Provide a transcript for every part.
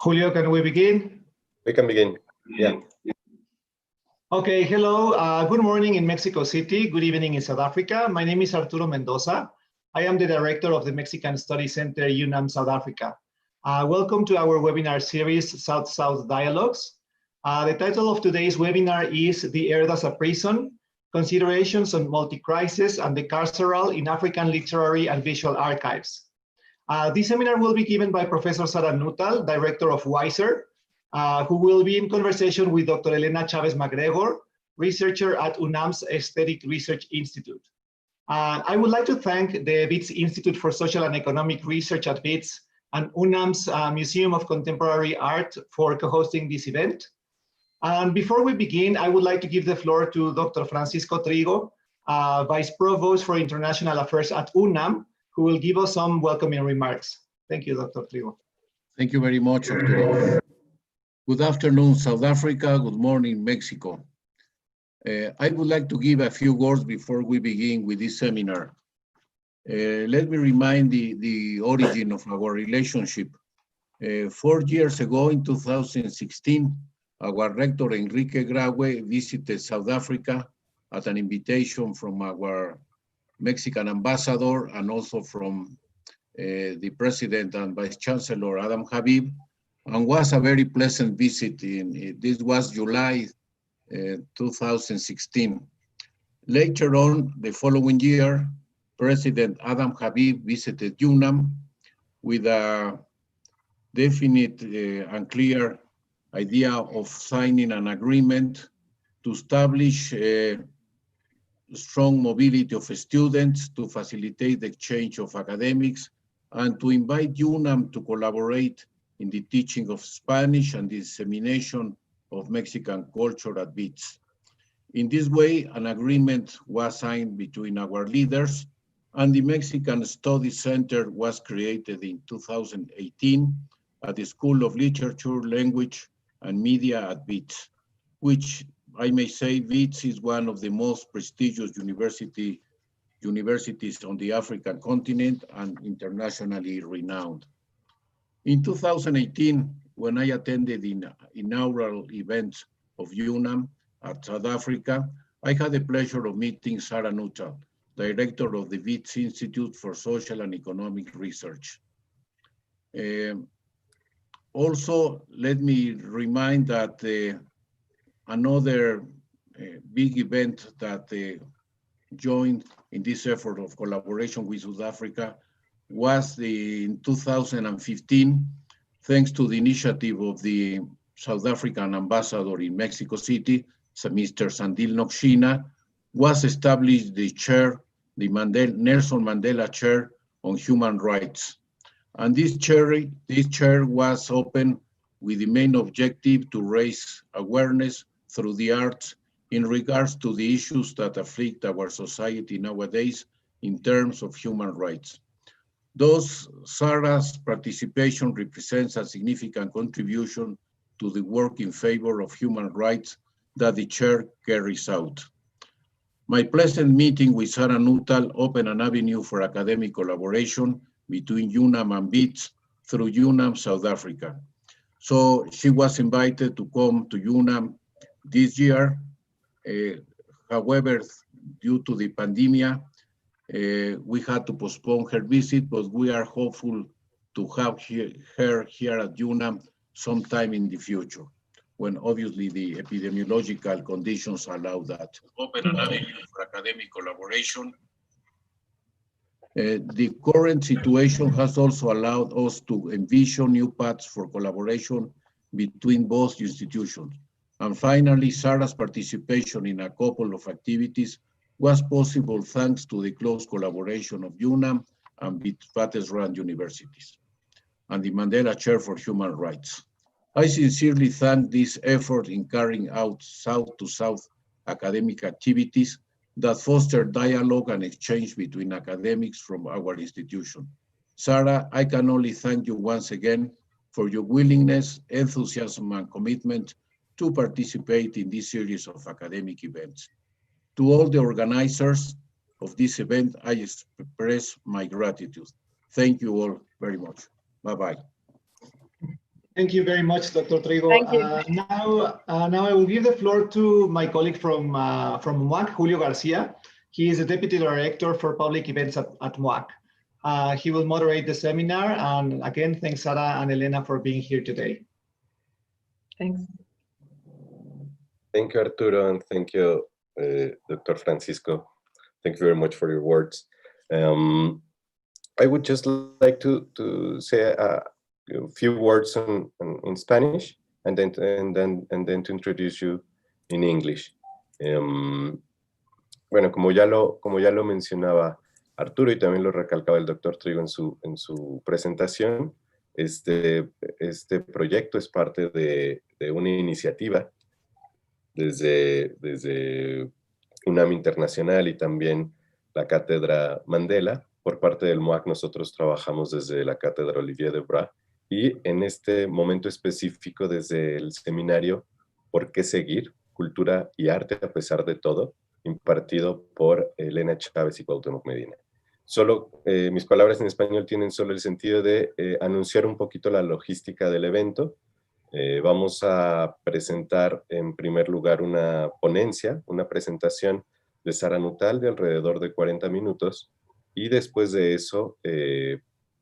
Julio, can we begin? We can begin, yeah. Okay, hello. Good morning in Mexico City. Good evening in South Africa. My name is Arturo Mendoza. I am the director of the Mexican Studies Center, UNAM, South Africa. Welcome to our webinar series, South-South Dialogues. The title of today's webinar is The Earth as a Prison, Considerations on Multi-Crisis and the Carceral in African Literary and Visual Archives. This seminar will be given by Professor Sara Nuttall, Director of WISER, who will be in conversation with Dr. Elena Chavez MacGregor, researcher at UNAM's Aesthetic Research Institute. I would like to thank the WITS Institute for Social and Economic Research at WITS and UNAM's Museum of Contemporary Art for co-hosting this event. And before we begin, I would like to give the floor to Dr. Francisco Trigo, Vice Provost for International Affairs at UNAM, who will give us some welcoming remarks. Thank you, Dr. Trigo. Thank you very much, Arturo. Good afternoon, South Africa. Good morning, Mexico. I would like to give a few words before we begin with this seminar. Let me remind the origin of our relationship. 4 years ago, in 2016, our rector, Enrique Graue, visited South Africa at an invitation from our Mexican ambassador and also from the president and vice chancellor, Adam Habib, and was a very pleasant visit. This was July 2016. Later on, the following year, President Adam Habib visited UNAM with a definite and clear idea of signing an agreement to establish strong mobility of students, to facilitate the exchange of academics, and to invite UNAM to collaborate in the teaching of Spanish and the dissemination of Mexican culture at WITS. In this way, an agreement was signed between our leaders, and the Mexican Studies Center was created in 2018 at the School of Literature, Language, and Media at WITS, which I may say WITS is one of the most prestigious universities on the African continent and internationally renowned. In 2018, when I attended the inaugural event of UNAM at South Africa, I had the pleasure of meeting Sara Nuttall, director of the WITS Institute for Social and Economic Research. Also, let me remind that another big event that joined in this effort of collaboration with South Africa was in 2015, thanks to the initiative of the South African ambassador in Mexico City, Mr. Sandile Nokshina, was established the chair, the Nelson Mandela Chair on Human Rights. And this chair was open with the main objective to raise awareness through the arts in regards to the issues that afflict our society nowadays in terms of human rights. Thus, Sara's participation represents a significant contribution to the work in favor of human rights that the chair carries out. My pleasant meeting with Sara Nuttall opened an avenue for academic collaboration between UNAM and WITS through UNAM South Africa. So she was invited to come to UNAM this year. However, due to the pandemia, we had to postpone her visit, but we are hopeful to have her here at UNAM sometime in the future, when obviously the epidemiological conditions allow that. Open an avenue for academic collaboration. The current situation has also allowed us to envision new paths for collaboration between both institutions. And finally, Sara's participation in a couple of activities was possible thanks to the close collaboration of UNAM and Witwatersrand universities and the Mandela Chair for Human Rights. I sincerely thank this effort in carrying out South-to-South academic activities that foster dialogue and exchange between academics from our institution. Sara, I can only thank you once again for your willingness, enthusiasm, and commitment to participate in this series of academic events. To all the organizers of this event, I express my gratitude. Thank you all very much. Bye-bye. Thank you very much, Dr. Trigo. Thank you. Now I will give the floor to my colleague from MUAC, Julio Garcia. He is the Deputy Director for Public Events at MUAC. He will moderate the seminar. And again, thanks, Sara and Elena, for being here today. Thanks. Thank you, Arturo, and thank you, Dr. Francisco. Thank you very much for your words. I would just like to say a few words in Spanish, and then to introduce you in English. Bueno, como ya lo mencionaba Arturo y también lo recalcaba el doctor Trigo en su presentación, este proyecto es parte de una iniciativa desde UNAM Internacional y también la Cátedra Mandela. Por parte del MUAC nosotros trabajamos desde la Cátedra Olivier de Bras y en este momento específico desde el seminario ¿Por qué seguir? Cultura y arte a pesar de todo, impartido por Elena Chávez y Cuauhtémoc Medina. Mis palabras en español tienen solo el sentido de anunciar un poquito la logística del evento. Vamos a presentar en primer lugar una ponencia, una presentación de Sara Nuttall de alrededor de 40 minutos y después de eso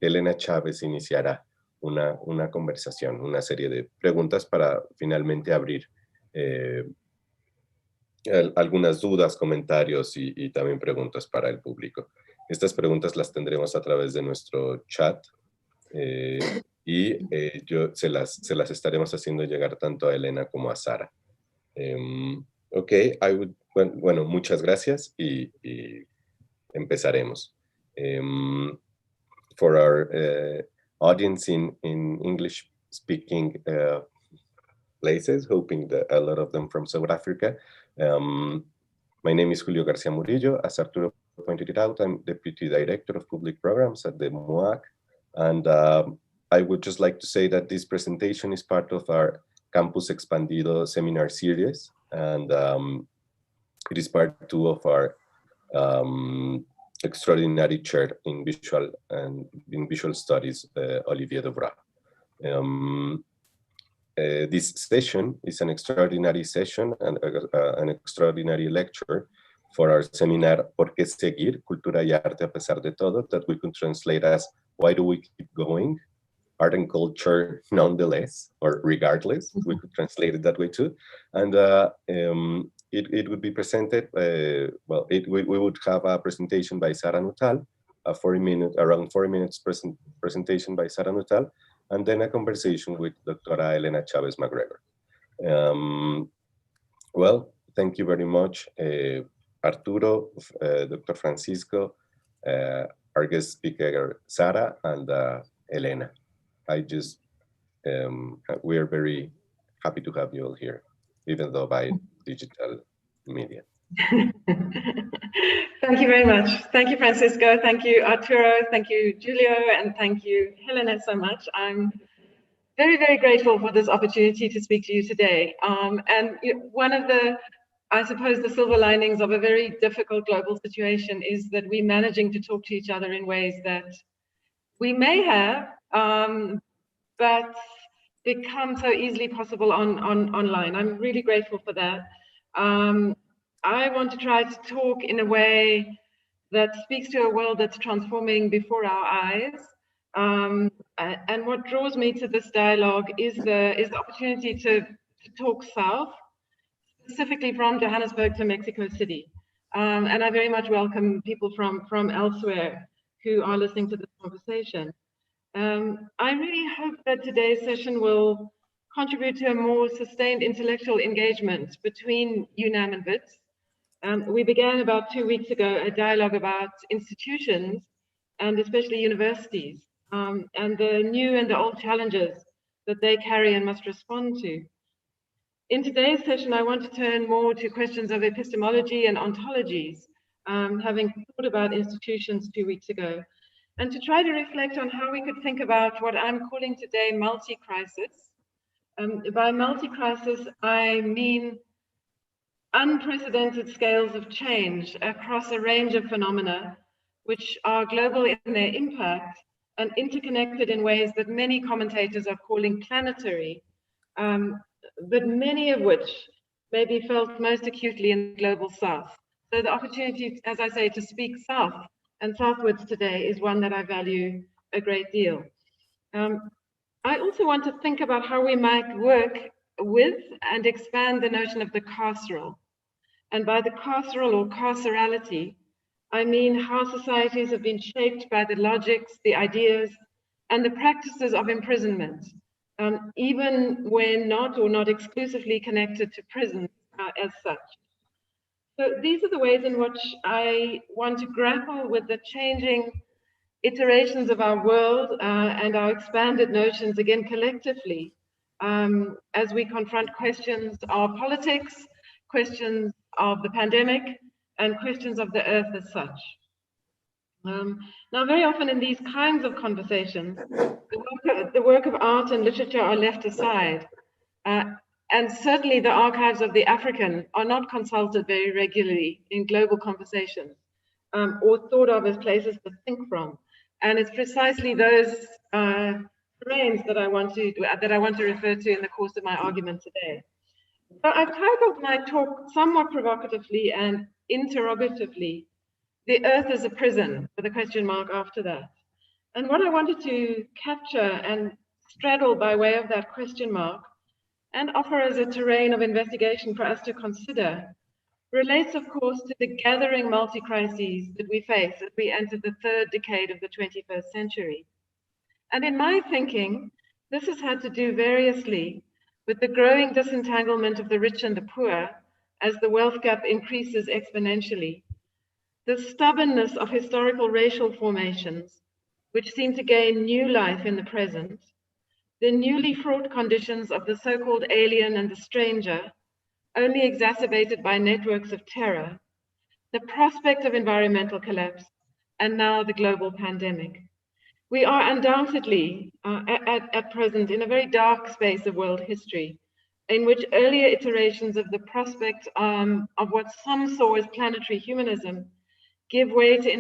Elena Chávez iniciará una conversación, una serie de preguntas para finalmente abrir algunas dudas, comentarios y también preguntas para el público. Estas preguntas las tendremos a través de nuestro chat se las estaremos haciendo llegar tanto a Elena como a Sara. Bueno, muchas gracias y empezaremos. For our audience in English-speaking places, hoping that a lot of them from South Africa. My name is Julio Garcia Murillo. As Arturo pointed it out, I'm Deputy Director of Public Programs at the MUAC. And I would just like to say that this presentation is part of our Campus Expandido seminar series. And it is part 2 of our extraordinary chair in visual studies, Olivier de Bras. This session is an extraordinary session and an extraordinary lecture for our seminar ¿Por qué seguir? Cultura y arte a pesar de todo, that we could translate as Why do we keep going? Art and culture nonetheless, or regardless. We could translate it that way too. And it would be presented, we would have a presentation by Sara Nuttall, around 40 minutes presentation by Sara Nuttall, and then a conversation with Dr. Elena Chavez McGregor. Well, thank you very much, Arturo, Dr. Francisco, our guest speaker, Sara, and Elena. We are very happy to have you all here, even though by digital media. Thank you very much. Thank you, Francisco. Thank you, Arturo. Thank you, Julio. And thank you, Helena, so much. I'm very, very grateful for this opportunity to speak to you today. And one of the, I suppose, the silver linings of a very difficult global situation is that we're managing to talk to each other in ways that we may have, but become so easily possible online. I'm really grateful for that. I want to try to talk in a way that speaks to a world that's transforming before our eyes. And what draws me to this dialogue is the opportunity to talk south, specifically from Johannesburg to Mexico City. And I very much welcome people from elsewhere who are listening to this conversation. I really hope that today's session will contribute to a more sustained intellectual engagement between UNAM and WITS. We began about 2 weeks ago a dialogue about institutions and especially universities and the new and the old challenges that they carry and must respond to. In today's session, I want to turn more to questions of epistemology and ontologies, having thought about institutions 2 weeks ago, and to try to reflect on how we could think about what I'm calling today multi-crisis. By multi-crisis, I mean unprecedented scales of change across a range of phenomena, which are global in their impact, and interconnected in ways that many commentators are calling planetary, but many of which may be felt most acutely in the global south. So the opportunity, as I say, to speak south and southwards today is one that I value a great deal. I also want to think about how we might work with and expand the notion of the carceral. And by the carceral or carcerality, I mean how societies have been shaped by the logics, the ideas, and the practices of imprisonment, even when not or not exclusively connected to prison as such. So these are the ways in which I want to grapple with the changing iterations of our world and our expanded notions again collectively as we confront questions of politics, questions of the pandemic, and questions of the earth as such. Now, very often in these kinds of conversations, the work of art and literature are left aside. And certainly the archives of the African are not consulted very regularly in global conversations or thought of as places to think from. And it's precisely those terrains that I want to refer to in the course of my argument today. So I've titled my talk somewhat provocatively and interrogatively, "The Earth is a Prison," with a question mark after that. And what I wanted to capture and straddle by way of that question mark and offer as a terrain of investigation for us to consider relates, of course, to the gathering multi-crises that we face as we enter the third decade of the 21st century. And in my thinking, this has had to do variously with the growing disentanglement of the rich and the poor as the wealth gap increases exponentially, the stubbornness of historical racial formations, which seem to gain new life in the present, the newly fraught conditions of the so-called alien and the stranger, only exacerbated by networks of terror, the prospect of environmental collapse, and now the global pandemic. We are undoubtedly at present in a very dark space of world history, in which earlier iterations of the prospect of what some saw as planetary humanism give way to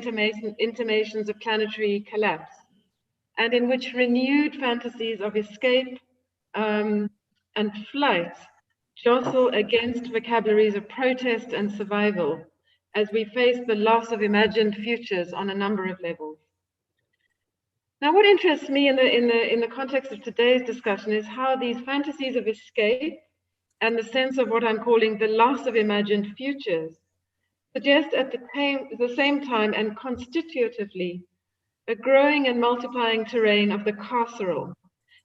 intimations of planetary collapse, and in which renewed fantasies of escape and flight jostle against vocabularies of protest and survival as we face the loss of imagined futures on a number of levels. Now, what interests me in the context of today's discussion is how these fantasies of escape and the sense of what I'm calling the loss of imagined futures suggest at the same time and constitutively a growing and multiplying terrain of the carceral,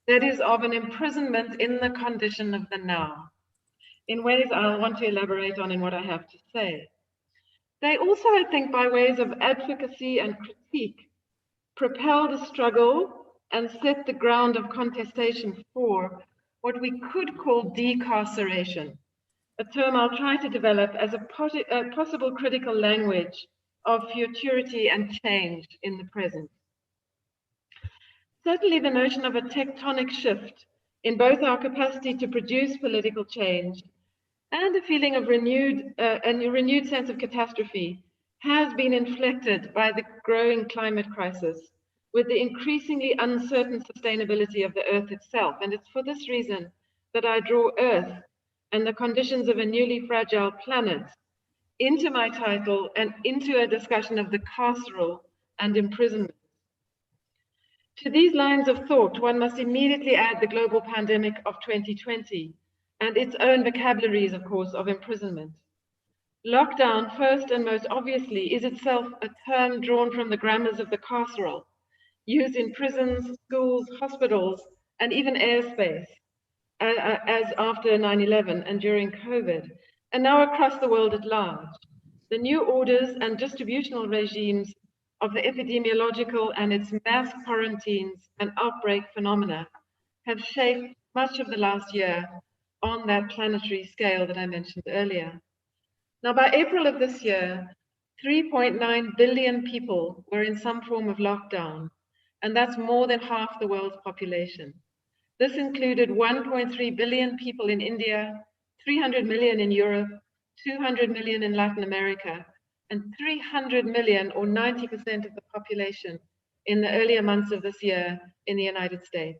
that is, of an imprisonment in the condition of the now, in ways I'll want to elaborate on in what I have to say. They also, I think, by ways of advocacy and critique, propel the struggle and set the ground of contestation for what we could call decarceration, a term I'll try to develop as a possible critical language of futurity and change in the present. Certainly the notion of a tectonic shift in both our capacity to produce political change and a feeling of a renewed sense of catastrophe has been inflected by the growing climate crisis with the increasingly uncertain sustainability of the Earth itself. And it's for this reason that I draw Earth and the conditions of a newly fragile planet into my title and into a discussion of the carceral and imprisonment. To these lines of thought, one must immediately add the global pandemic of 2020 and its own vocabularies, of course, of imprisonment. Lockdown, first and most obviously, is itself a term drawn from the grammars of the carceral, used in prisons, schools, hospitals, and even airspace, as after 9/11 and during COVID, and now across the world at large. The new orders and distributional regimes of the epidemiological and its mass quarantines and outbreak phenomena have shaped much of the last year on that planetary scale that I mentioned earlier. Now, by April of this year, 3.9 billion people were in some form of lockdown, and that's more than half the world's population. This included 1.3 billion people in India, 300 million in Europe, 200 million in Latin America, and 300 million, or 90% of the population, in the earlier months of this year in the United States.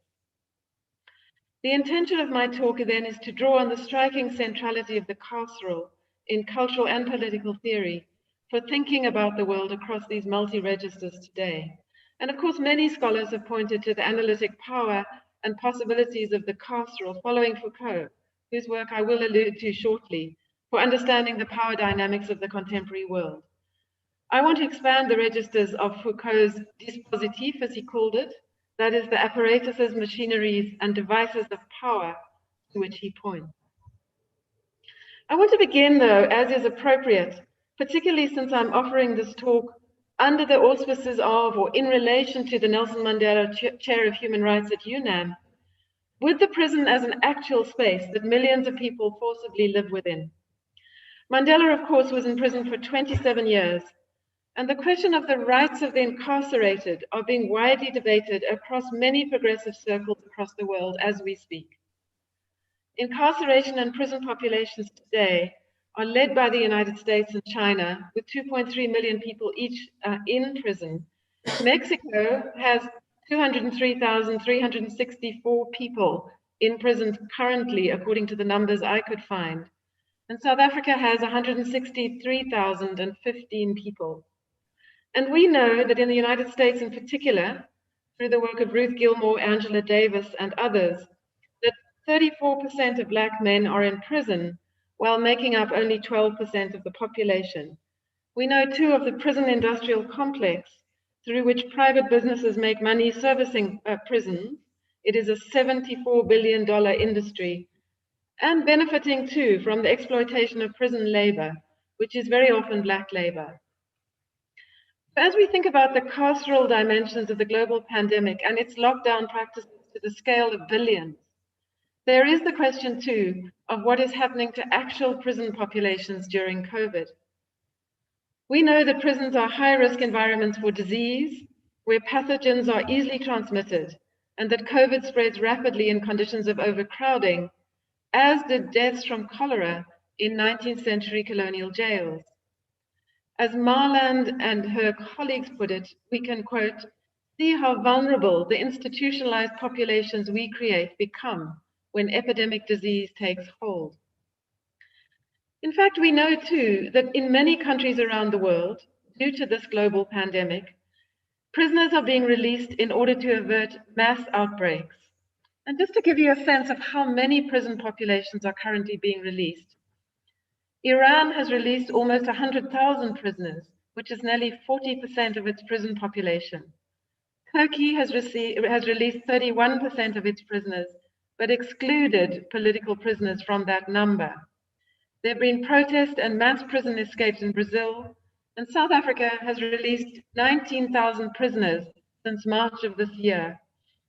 The intention of my talk then is to draw on the striking centrality of the carceral in cultural and political theory for thinking about the world across these multi-registers today. And of course, many scholars have pointed to the analytic power and possibilities of the carceral following Foucault, whose work I will allude to shortly, for understanding the power dynamics of the contemporary world. I want to expand the registers of Foucault's dispositif, as he called it, that is, the apparatuses, machineries, and devices of power to which he points. I want to begin, though, as is appropriate, particularly since I'm offering this talk under the auspices of, or in relation to, the Nelson Mandela Chair of Human Rights at UNAM, with the prison as an actual space that millions of people forcibly live within. Mandela, of course, was in prison for 27 years, and the question of the rights of the incarcerated are being widely debated across many progressive circles across the world as we speak. Incarceration and prison populations today are led by the United States and China, with 2.3 million people each in prison. Mexico has 203,364 people in prison currently, according to the numbers I could find. And South Africa has 163,015 people. And we know that in the United States in particular, through the work of Ruth Gilmore, Angela Davis, and others, that 34% of Black men are in prison, while making up only 12% of the population. We know too of the prison industrial complex, through which private businesses make money servicing prisons. It is a $74 billion industry, and benefiting too from the exploitation of prison labor, which is very often Black labor. As we think about the carceral dimensions of the global pandemic and its lockdown practices to the scale of billions, there is the question too of what is happening to actual prison populations during COVID. We know that prisons are high-risk environments for disease, where pathogens are easily transmitted, and that COVID spreads rapidly in conditions of overcrowding, as did deaths from cholera in 19th century colonial jails. As Marland and her colleagues put it, we can quote, "See how vulnerable the institutionalized populations we create become when epidemic disease takes hold." In fact, we know too that in many countries around the world, due to this global pandemic, prisoners are being released in order to avert mass outbreaks. And just to give you a sense of how many prison populations are currently being released, Iran has released almost 100,000 prisoners, which is nearly 40% of its prison population. Turkey has released 31% of its prisoners, but excluded political prisoners from that number. There have been protest and mass prison escapes in Brazil, and South Africa has released 19,000 prisoners since March of this year,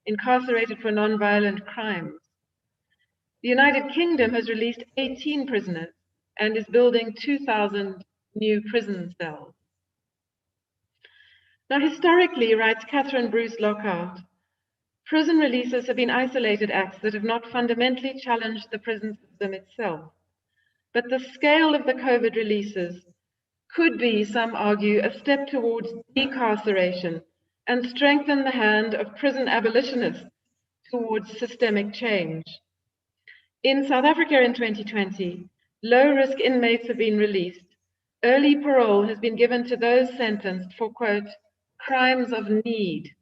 incarcerated for non-violent crimes. The United Kingdom has released 18 prisoners and is building 2,000 new prison cells. Now, historically, writes Catherine Bruce Lockhart, prison releases have been isolated acts that have not fundamentally challenged the prison system itself. But the scale of the COVID releases could be, some argue, a step towards decarceration and strengthen the hand of prison abolitionists towards systemic change. In South Africa in 2020, low-risk inmates have been released. Early parole has been given to those sentenced for, quote, crimes of need.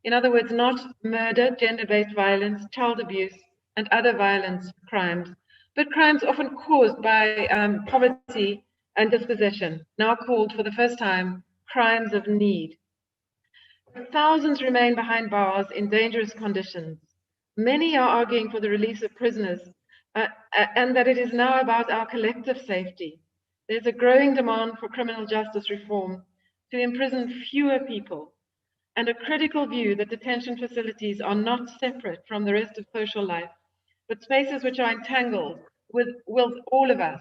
In other words, not murder, gender-based violence, child abuse, and other violence crimes, but crimes often caused by poverty and dispossession, now called for the first time crimes of need. Thousands remain behind bars in dangerous conditions. Many are arguing for the release of prisoners and that it is now about our collective safety. There's a growing demand for criminal justice reform to imprison fewer people, and a critical view that detention facilities are not separate from the rest of social life, but spaces which are entangled with all of us,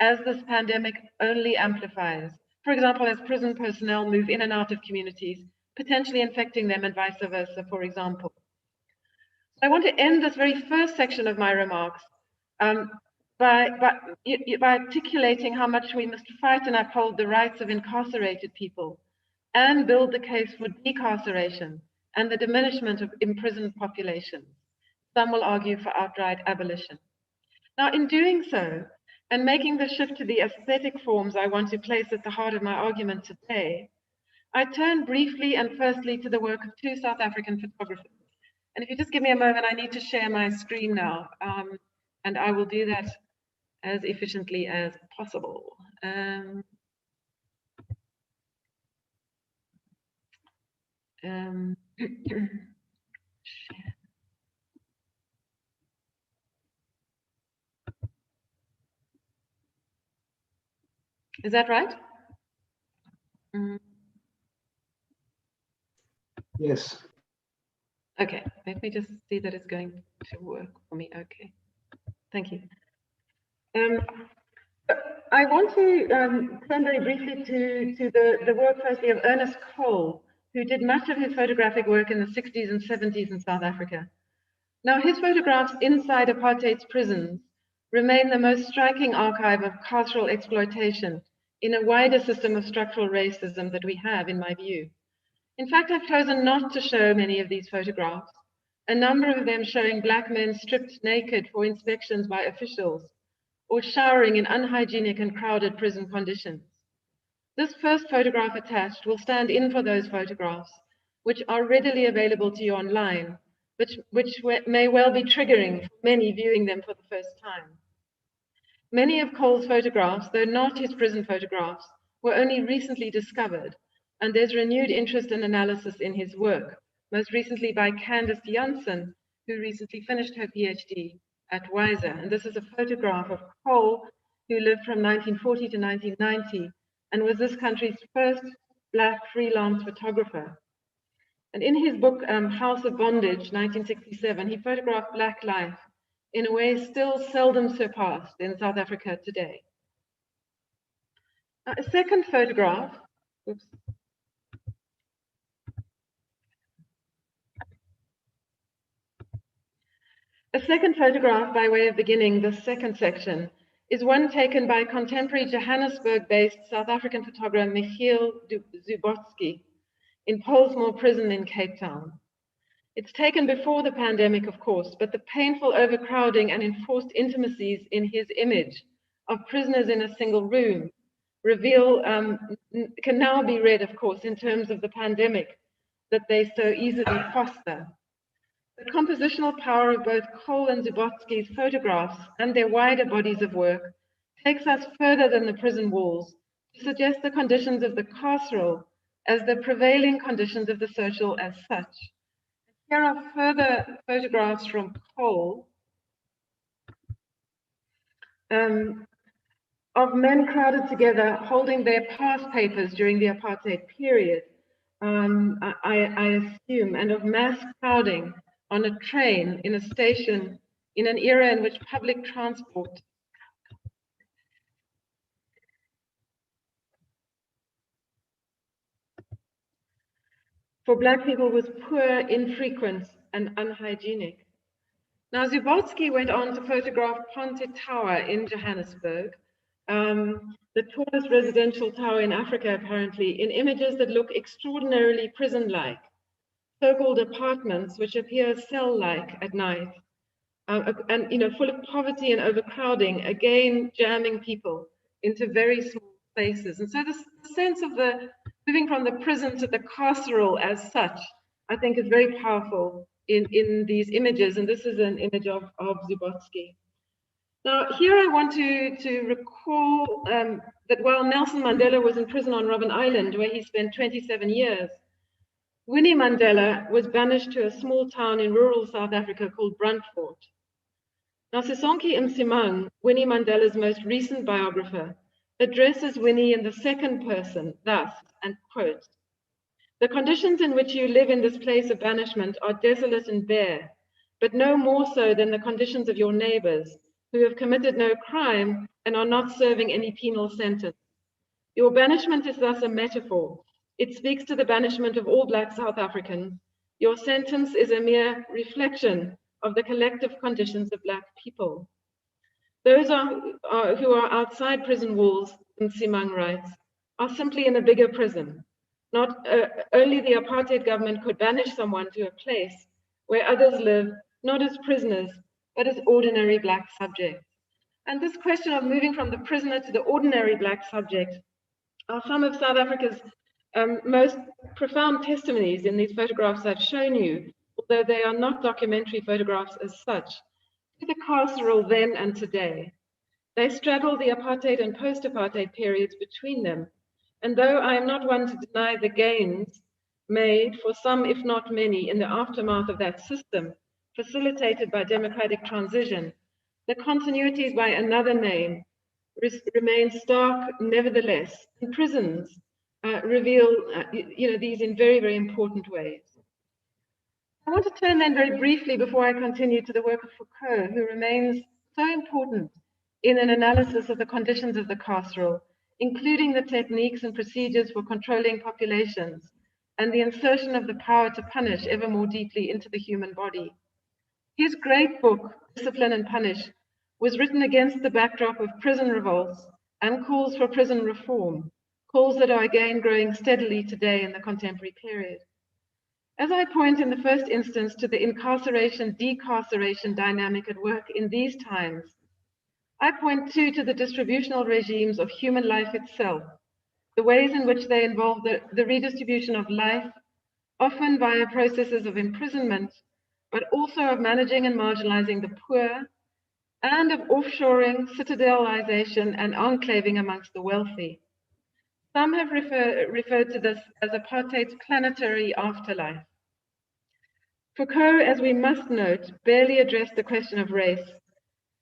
as this pandemic only amplifies. For example, as prison personnel move in and out of communities, potentially infecting them and vice versa, for example. I want to end this very first section of my remarks by articulating how much we must fight and uphold the rights of incarcerated people, and build the case for decarceration and the diminishment of imprisoned populations. Some will argue for outright abolition. Now, in doing so, and making the shift to the aesthetic forms I want to place at the heart of my argument today, I turn briefly and firstly to the work of two South African photographers. And if you just give me a moment, I need to share my screen now, and I will do that as efficiently as possible. Is that right? Yes. Okay, let me just see that it's going to work for me. Okay, thank you. I want to turn very briefly to the work firstly of Ernest Cole, who did much of his photographic work in the 60s and 70s in South Africa. Now, his photographs inside apartheid's prisons remain the most striking archive of carceral exploitation in a wider system of structural racism that we have, in my view. In fact, I've chosen not to show many of these photographs, a number of them showing Black men stripped naked for inspections by officials, or showering in unhygienic and crowded prison conditions. This first photograph attached will stand in for those photographs, which are readily available to you online, which may well be triggering for many viewing them for the first time. Many of Cole's photographs, though not his prison photographs, were only recently discovered, and there's renewed interest and analysis in his work, most recently by Candace Janssen, who recently finished her PhD at WISER. And this is a photograph of Cole, who lived from 1940 to 1990, and was this country's first Black freelance photographer. And in his book, House of Bondage, 1967, he photographed Black life in a way still seldom surpassed in South Africa today. A second photograph, oops. A second photograph, by way of beginning the second section, is one taken by contemporary Johannesburg-based South African photographer Michiel Zubotsky in Pollsmoor Prison in Cape Town. It's taken before the pandemic, of course, but the painful overcrowding and enforced intimacies in his image of prisoners in a single room can now be read, of course, in terms of the pandemic that they so easily foster. The compositional power of both Cole and Zubotsky's photographs and their wider bodies of work takes us further than the prison walls to suggest the conditions of the carceral as the prevailing conditions of the social as such. Here are further photographs from Cole of men crowded together holding their pass papers during the apartheid period, I assume, and of mass crowding on a train in a station in an era in which public transport for Black people was poor, infrequent, and unhygienic. Now, Zubotsky went on to photograph Ponte Tower in Johannesburg, the tallest residential tower in Africa, apparently, in images that look extraordinarily prison-like, so-called apartments which appear cell-like at night, and full of poverty and overcrowding, again jamming people into very small spaces. And so this sense of the moving from the prison to the carceral as such, I think is very powerful in these images. And this is an image of Zubotsky. Now, here I want to recall that while Nelson Mandela was in prison on Robben Island, where he spent 27 years, Winnie Mandela was banished to a small town in rural South Africa called Brandfort. Now, Sisonke Msimang, Winnie Mandela's most recent biographer, addresses Winnie in the second person, thus, and quotes, "The conditions in which you live in this place of banishment are desolate and bare, but no more so than the conditions of your neighbors, who have committed no crime and are not serving any penal sentence. Your banishment is thus a metaphor. It speaks to the banishment of all Black South Africans. Your sentence is a mere reflection of the collective conditions of Black people. Those who are outside prison walls," Msimang writes, "are simply in a bigger prison. Not only the apartheid government could banish someone to a place where others live, not as prisoners, but as ordinary Black subjects. And this question of moving from the prisoner to the ordinary Black subject are some of South Africa's most profound testimonies in these photographs I've shown you, although they are not documentary photographs as such, to the carceral then and today. They straddle the apartheid and post-apartheid periods between them. And though I am not one to deny the gains made for some, if not many, in the aftermath of that system, facilitated by democratic transition, the continuities by another name remain stark nevertheless. And prisons reveal these in very, very important ways. I want to turn then very briefly before I continue to the work of Foucault, who remains so important in an analysis of the conditions of the carceral, including the techniques and procedures for controlling populations and the insertion of the power to punish ever more deeply into the human body. His great book, Discipline and Punish, was written against the backdrop of prison revolts and calls for prison reform, calls that are again growing steadily today in the contemporary period. As I point in the first instance to the incarceration-decarceration dynamic at work in these times, I point too to the distributional regimes of human life itself, the ways in which they involve the redistribution of life, often via processes of imprisonment, but also of managing and marginalizing the poor, and of offshoring, citadelization, and enclaving amongst the wealthy. Some have referred to this as apartheid's planetary afterlife. Foucault, as we must note, barely addressed the question of race,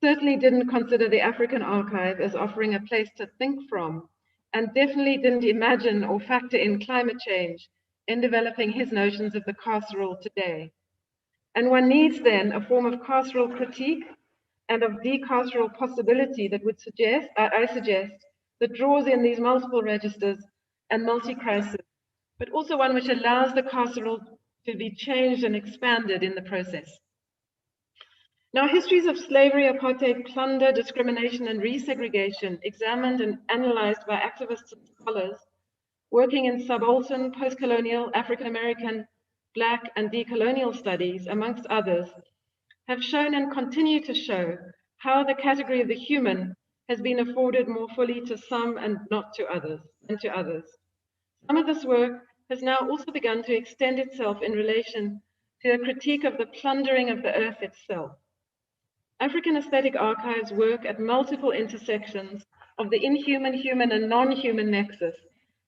certainly didn't consider the African archive as offering a place to think from, and definitely didn't imagine or factor in climate change in developing his notions of the carceral today. And one needs then a form of carceral critique and of decarceral possibility that would suggest, I suggest, that draws in these multiple registers and multi-crises, but also one which allows the carceral to be changed and expanded in the process. Now, histories of slavery, apartheid, plunder, discrimination, and resegregation, examined and analyzed by activists and scholars working in subaltern, post-colonial, African-American, Black, and decolonial studies, amongst others, have shown and continue to show how the category of the human has been afforded more fully to some and not to others, and to others. Some of this work has now also begun to extend itself in relation to a critique of the plundering of the earth itself. African aesthetic archives work at multiple intersections of the inhuman, human, and non-human nexus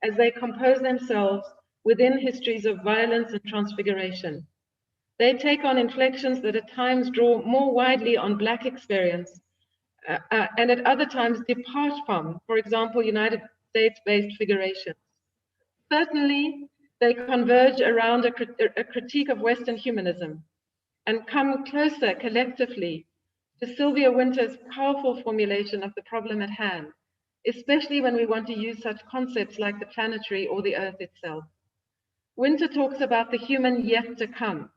as they compose themselves within histories of violence and transfiguration. They take on inflections that at times draw more widely on Black experience and at other times depart from, for example, United States-based figurations. Certainly, they converge around a critique of Western humanism and come closer collectively to Sylvia Wynter's powerful formulation of the problem at hand, especially when we want to use such concepts like the planetary or the earth itself. Wynter talks about the human yet to come,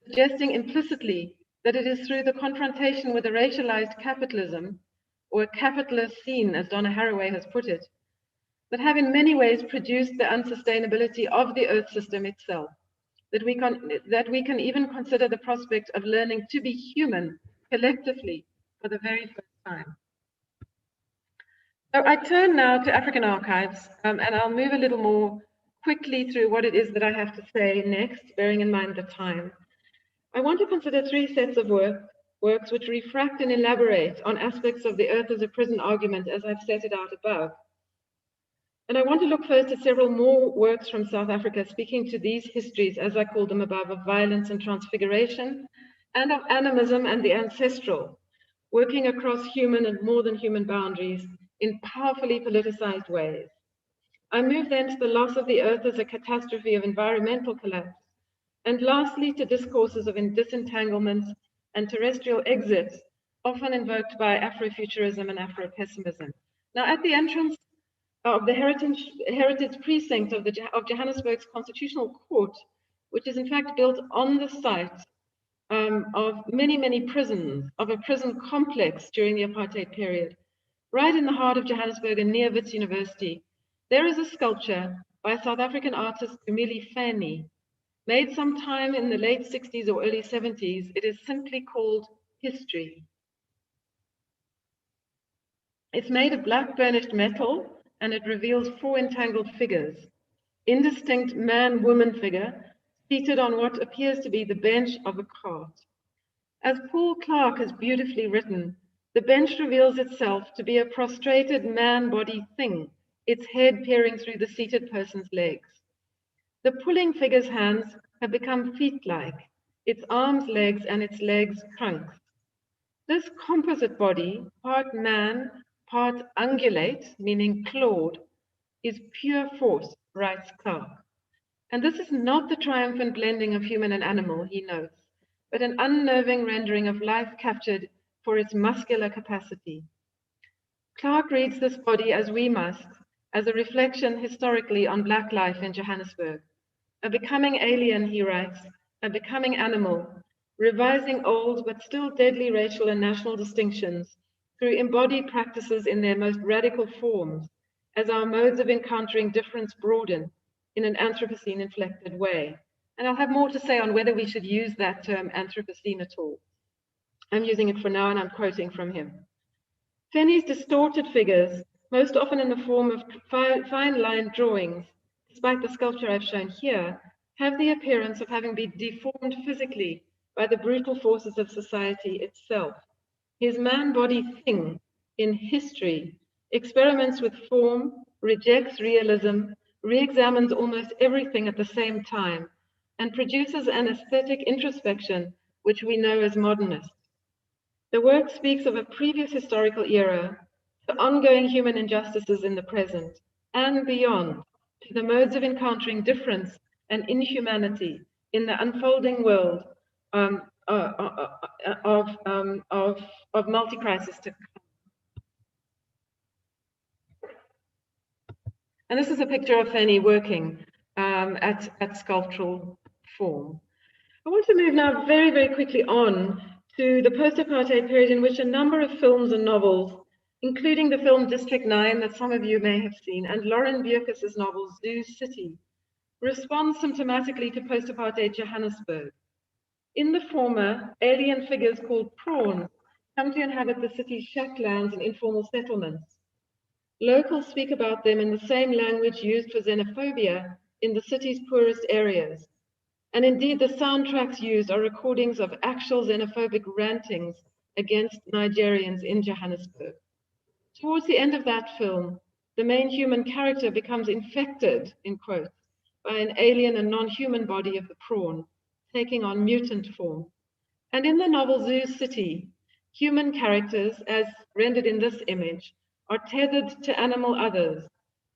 suggesting implicitly that it is through the confrontation with a racialized capitalism, or a capitalist scene, as Donna Haraway has put it, that have in many ways produced the unsustainability of the earth system itself, that we can even consider the prospect of learning to be human collectively for the very first time. So I turn now to African archives, and I'll move a little more quickly through what it is that I have to say next, bearing in mind the time. I want to consider three sets of works which refract and elaborate on aspects of the earth as a prison argument as I've set it out above. And I want to look first at several more works from South Africa speaking to these histories, as I called them above, of violence and transfiguration, and of animism and the ancestral, working across human and more than human boundaries in powerfully politicized ways. I move then to the loss of the earth as a catastrophe of environmental collapse, and lastly to discourses of disentanglements and terrestrial exits, often invoked by Afrofuturism and Afro-pessimism. Now, at the entrance of the heritage precinct of Johannesburg's Constitutional Court, which is in fact built on the site of many prisons, of a prison complex during the apartheid period, right in the heart of Johannesburg and near Wits University, there is a sculpture by South African artist Umili Feni. Made sometime in the late 60s or early 70s, it is simply called History. It's made of black burnished metal, and it reveals 4 entangled figures. Indistinct man-woman figure seated on what appears to be the bench of a cart. As Paul Clark has beautifully written, the bench reveals itself to be a prostrated man-body thing, its head peering through the seated person's legs. The pulling figure's hands have become feet-like, its arms legs and its legs trunks. This composite body, part man, part ungulate, meaning clawed, is pure force, writes Clark. And this is not the triumphant blending of human and animal, he notes, but an unnerving rendering of life captured for its muscular capacity. Clark reads this body, as we must, as a reflection historically on Black life in Johannesburg. A becoming alien, he writes, a becoming animal, revising old but still deadly racial and national distinctions through embodied practices in their most radical forms, as our modes of encountering difference broaden in an Anthropocene-inflected way. And I'll have more to say on whether we should use that term Anthropocene at all. I'm using it for now, and I'm quoting from him. Feni's distorted figures, most often in the form of fine-line drawings, despite the sculpture I've shown here, have the appearance of having been deformed physically by the brutal forces of society itself. His man-body thing in History experiments with form, rejects realism, re-examines almost everything at the same time, and produces an aesthetic introspection which we know as modernist. The work speaks of a previous historical era, to ongoing human injustices in the present, and beyond, to the modes of encountering difference and inhumanity in the unfolding world of multi-crisis to come. And this is a picture of Feni working at sculptural form. I want to move now very, very quickly on to the post-apartheid period, in which a number of films and novels, including the film District 9 that some of you may have seen, and Lauren Bierkes' novel Zoo City, respond symptomatically to post-apartheid Johannesburg. In the former, alien figures called prawns come to inhabit the city's shacklands and informal settlements. Locals speak about them in the same language used for xenophobia in the city's poorest areas. And indeed, the soundtracks used are recordings of actual xenophobic rantings against Nigerians in Johannesburg. Towards the end of that film, the main human character becomes infected, in quotes, by an alien and non-human body of the prawn, taking on mutant form. And in the novel Zoo City, human characters, as rendered in this image, are tethered to animal others,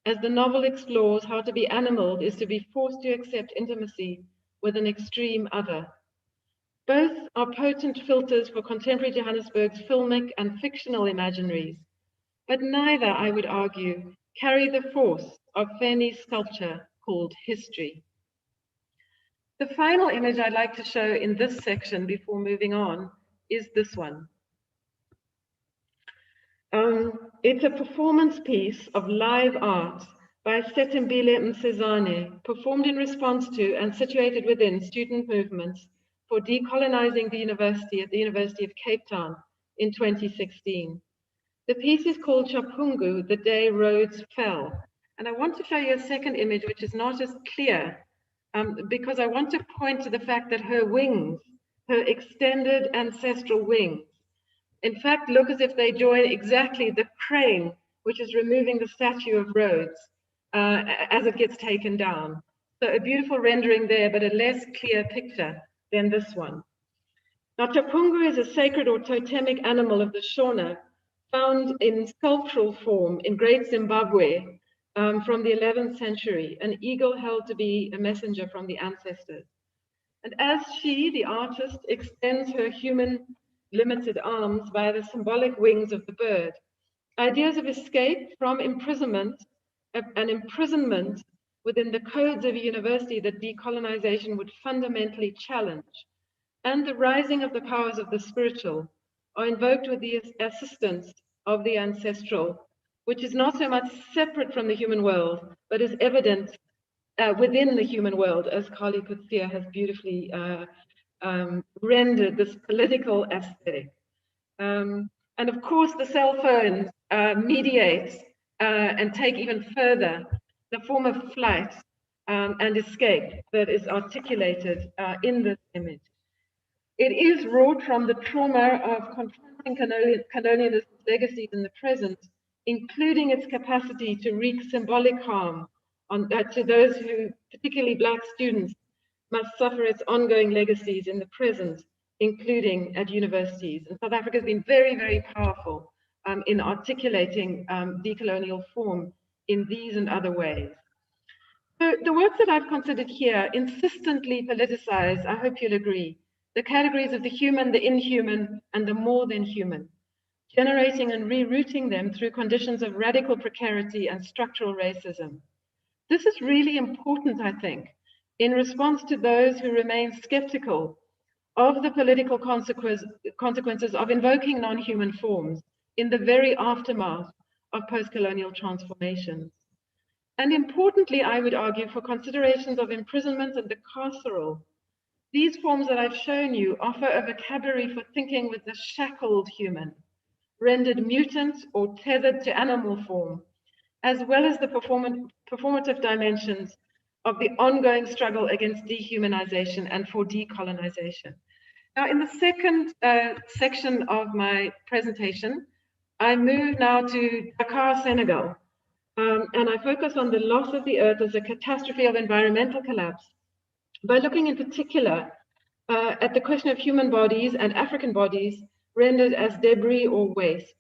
as the novel explores how to be animaled is to be forced to accept intimacy with an extreme other. Both are potent filters for contemporary Johannesburg's filmic and fictional imaginaries, but neither, I would argue, carry the force of Feni's sculpture called History. The final image I'd like to show in this section before moving on is this one. It's a performance piece of live art by Setimbile Msezane, performed in response to and situated within student movements for decolonizing the university at the University of Cape Town in 2016. The piece is called Chapungu, The Day Rhodes Fell. And I want to show you a second image, which is not as clear, because I want to point to the fact that her wings, her extended ancestral wings, in fact, look as if they join exactly the crane, which is removing the statue of Rhodes as it gets taken down. So a beautiful rendering there, but a less clear picture than this one. Now, Chapungu is a sacred or totemic animal of the Shona, found in sculptural form in Great Zimbabwe from the 11th century, an eagle held to be a messenger from the ancestors. And as she, the artist, extends her human limited arms via the symbolic wings of the bird, ideas of escape from imprisonment, an imprisonment within the codes of a university that decolonization would fundamentally challenge, and the rising of the powers of the spiritual are invoked with the assistance of the ancestral, which is not so much separate from the human world, but is evident within the human world, as Kali Kutsia has beautifully rendered this political aesthetic. And of course, the cell phone mediates and take even further the form of flight and escape that is articulated in this image. It is wrought from the trauma of confronting colonialism's legacies in the present, including its capacity to wreak symbolic harm to those who, particularly Black students, must suffer its ongoing legacies in the present, including at universities. And South Africa has been very, very powerful in articulating decolonial form in these and other ways. So the works that I've considered here insistently politicize, I hope you'll agree, the categories of the human, the inhuman, and the more than human, generating and rerouting them through conditions of radical precarity and structural racism. This is really important, I think, in response to those who remain skeptical of the political consequences of invoking non-human forms in the very aftermath of post-colonial transformations. And importantly, I would argue, for considerations of imprisonment and the carceral, these forms that I've shown you offer a vocabulary for thinking with the shackled human, rendered mutant or tethered to animal form, as well as the performative dimensions of the ongoing struggle against dehumanization and for decolonization. Now, in the second section of my presentation, I move now to Dakar, Senegal, and I focus on the loss of the earth as a catastrophe of environmental collapse by looking in particular at the question of human bodies and African bodies rendered as debris or waste.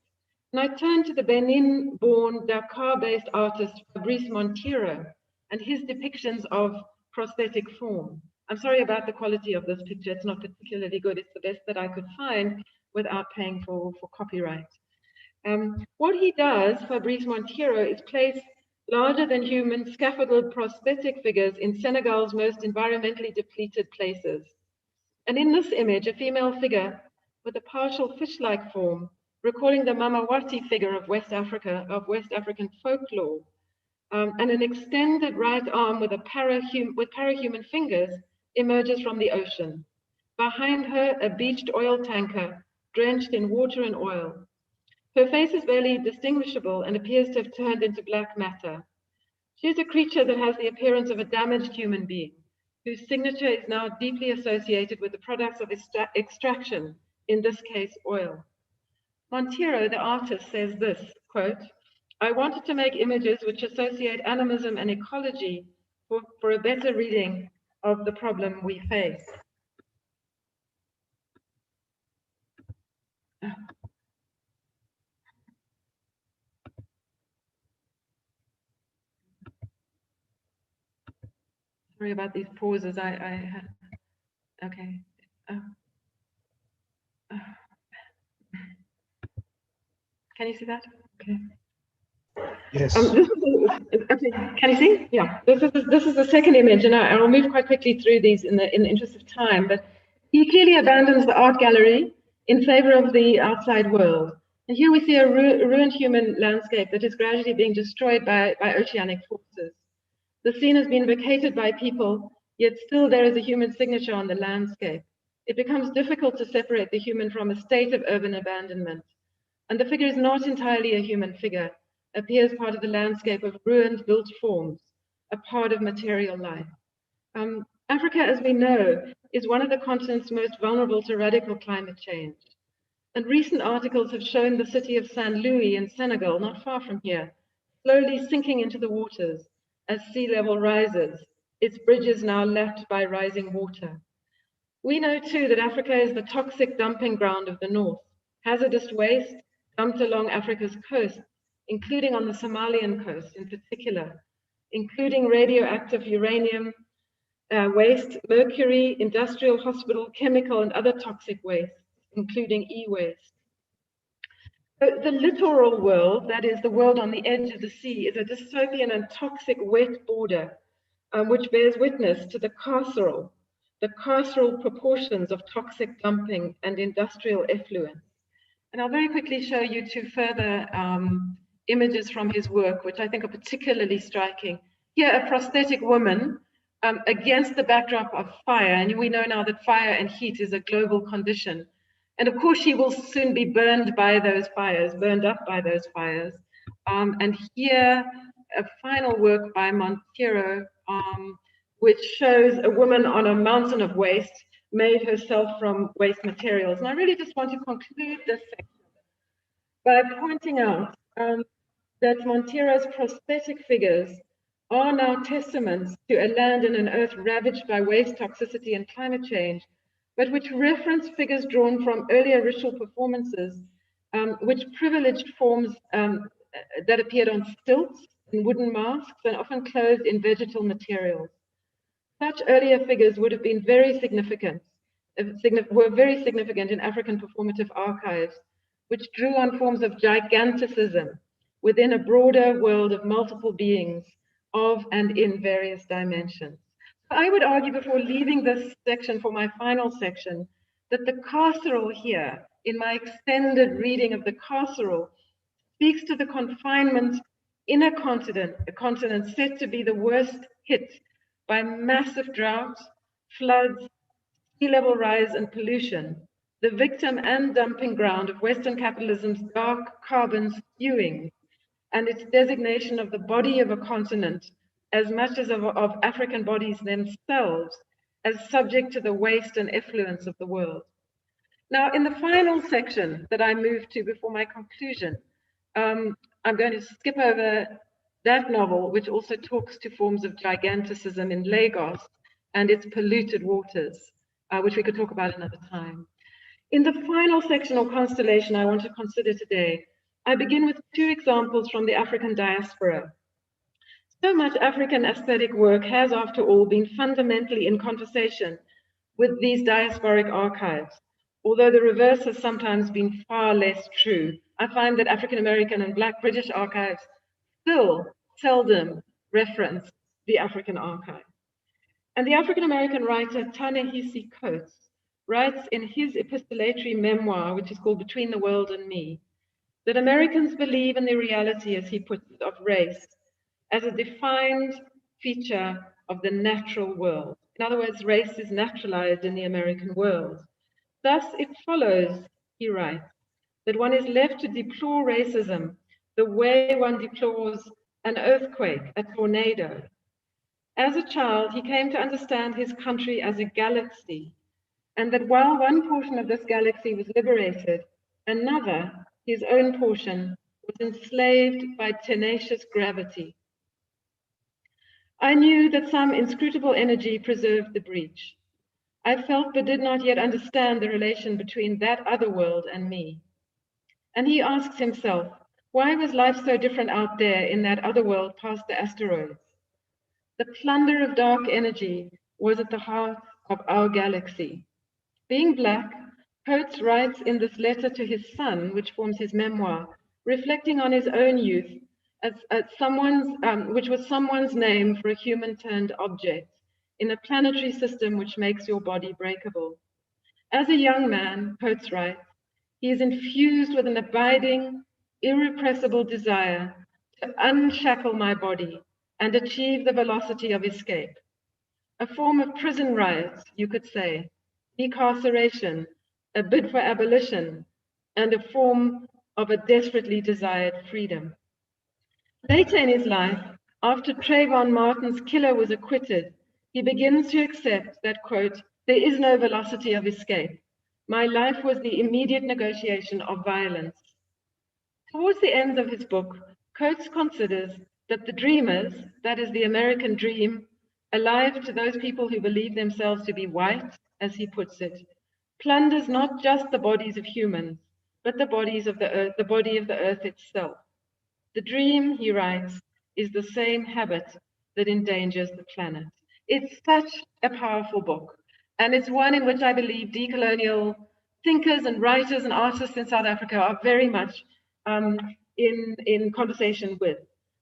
And I turn to the Benin-born, Dakar-based artist Fabrice Montero and his depictions of prosthetic form. I'm sorry about the quality of this picture. It's not particularly good. It's the best that I could find without paying for copyright. What he does, Fabrice Montero, is place larger than human scaffolded prosthetic figures in Senegal's most environmentally depleted places. And in this image, a female figure with a partial fish-like form, recalling the Mamawati figure of West Africa, of West African folklore, and an extended right arm with parahuman fingers emerges from the ocean. Behind her, a beached oil tanker drenched in water and oil. Her face is barely distinguishable and appears to have turned into black matter. She is a creature that has the appearance of a damaged human being, whose signature is now deeply associated with the products of extraction, in this case, oil. Montero, the artist, says this, quote, "I wanted to make images which associate animism and ecology for a better reading of the problem we face." Sorry about these pauses. I had, okay. Can you see that? Okay. Yes. Okay. Can you see? Yeah. This is the second image, and I will move quite quickly through these in the interest of time. But he clearly abandons the art gallery in favor of the outside world. And here we see a ruined human landscape that is gradually being destroyed by oceanic forces. The scene has been vacated by people, yet still there is a human signature on the landscape. It becomes difficult to separate the human from a state of urban abandonment. And the figure is not entirely a human figure, appears part of the landscape of ruined built forms, a part of material life. Africa, as we know, is one of the continents most vulnerable to radical climate change. And recent articles have shown the city of Saint Louis in Senegal, not far from here, slowly sinking into the waters as sea level rises, its bridges now lapped by rising water. We know too that Africa is the toxic dumping ground of the north. Hazardous waste dumped along Africa's coast, including on the Somalian coast in particular, including radioactive uranium waste, mercury, industrial, hospital, chemical, and other toxic waste, including e-waste. The littoral world, that is the world on the edge of the sea, is a dystopian and toxic wet border which bears witness to the carceral proportions of toxic dumping and industrial effluence. And I'll very quickly show you two further images from his work, which I think are particularly striking Here, a prosthetic woman against the backdrop of fire. And we know now that fire and heat is a global condition. And of course, she will soon be burned by those fires, burned up by those fires. And here, a final work by Montero, which shows a woman on a mountain of waste, made herself from waste materials. And I really just want to conclude this section by pointing out that Montero's prosthetic figures are now testaments to a land and an earth ravaged by waste, toxicity, and climate change, but which reference figures drawn from earlier ritual performances, which privileged forms that appeared on stilts in wooden masks and often clothed in vegetal materials. Such earlier figures would have been very significant, were very significant in African performative archives, which drew on forms of giganticism within a broader world of multiple beings of and in various dimensions. I would argue before leaving this section for my final section that the carceral here, in my extended reading of the carceral, speaks to the confinement in a continent said to be the worst hit by massive droughts, floods, sea level rise, and pollution, the victim and dumping ground of Western capitalism's dark carbon spewing, and its designation of the body of a continent as much as of African bodies themselves as subject to the waste and effluence of the world. Now, in the final section that I move to before my conclusion, I'm going to skip over that novel, which also talks to forms of giganticism in Lagos and its polluted waters, which we could talk about another time. In the final section or constellation I want to consider today, I begin with two examples from the African diaspora. So much African aesthetic work has, after all, been fundamentally in conversation with these diasporic archives, although the reverse has sometimes been far less true. I find that African American and Black British archives still seldom reference the African archive. And the African American writer Ta-Nehisi Coates writes in his epistolatory memoir, which is called Between the World and Me, that Americans believe in the reality, as he puts it, of race as a defined feature of the natural world. In other words, race is naturalized in the American world. Thus, it follows, he writes, that one is left to deplore racism the way one deplores an earthquake, a tornado. As a child, he came to understand his country as a galaxy, and that while one portion of this galaxy was liberated, another, his own portion, was enslaved by tenacious gravity. I knew that some inscrutable energy preserved the breach. I felt but did not yet understand the relation between that other world and me. And he asks himself, why was life so different out there in that other world past the asteroids? The plunder of dark energy was at the heart of our galaxy. Being Black, Coates writes in this letter to his son, which forms his memoir, reflecting on his own youth, which was someone's name for a human-turned object in a planetary system which makes your body breakable. As a young man, Coates writes, he is infused with an abiding, irrepressible desire to unshackle my body and achieve the velocity of escape. A form of prison riots, you could say, decarceration, a bid for abolition, and a form of a desperately desired freedom. Later in his life, after Trayvon Martin's killer was acquitted, he begins to accept that, quote, there is no velocity of escape. My life was the immediate negotiation of violence. Towards the end of his book, Coates considers that the dreamers, that is the American dream, alive to those people who believe themselves to be white, as he puts it, plunders not just the bodies of humans, but the bodies of the earth, the body of the earth itself. The dream, he writes, is the same habit that endangers the planet. It's such a powerful book, and it's one in which I believe decolonial thinkers and writers and artists in South Africa are very much in conversation with.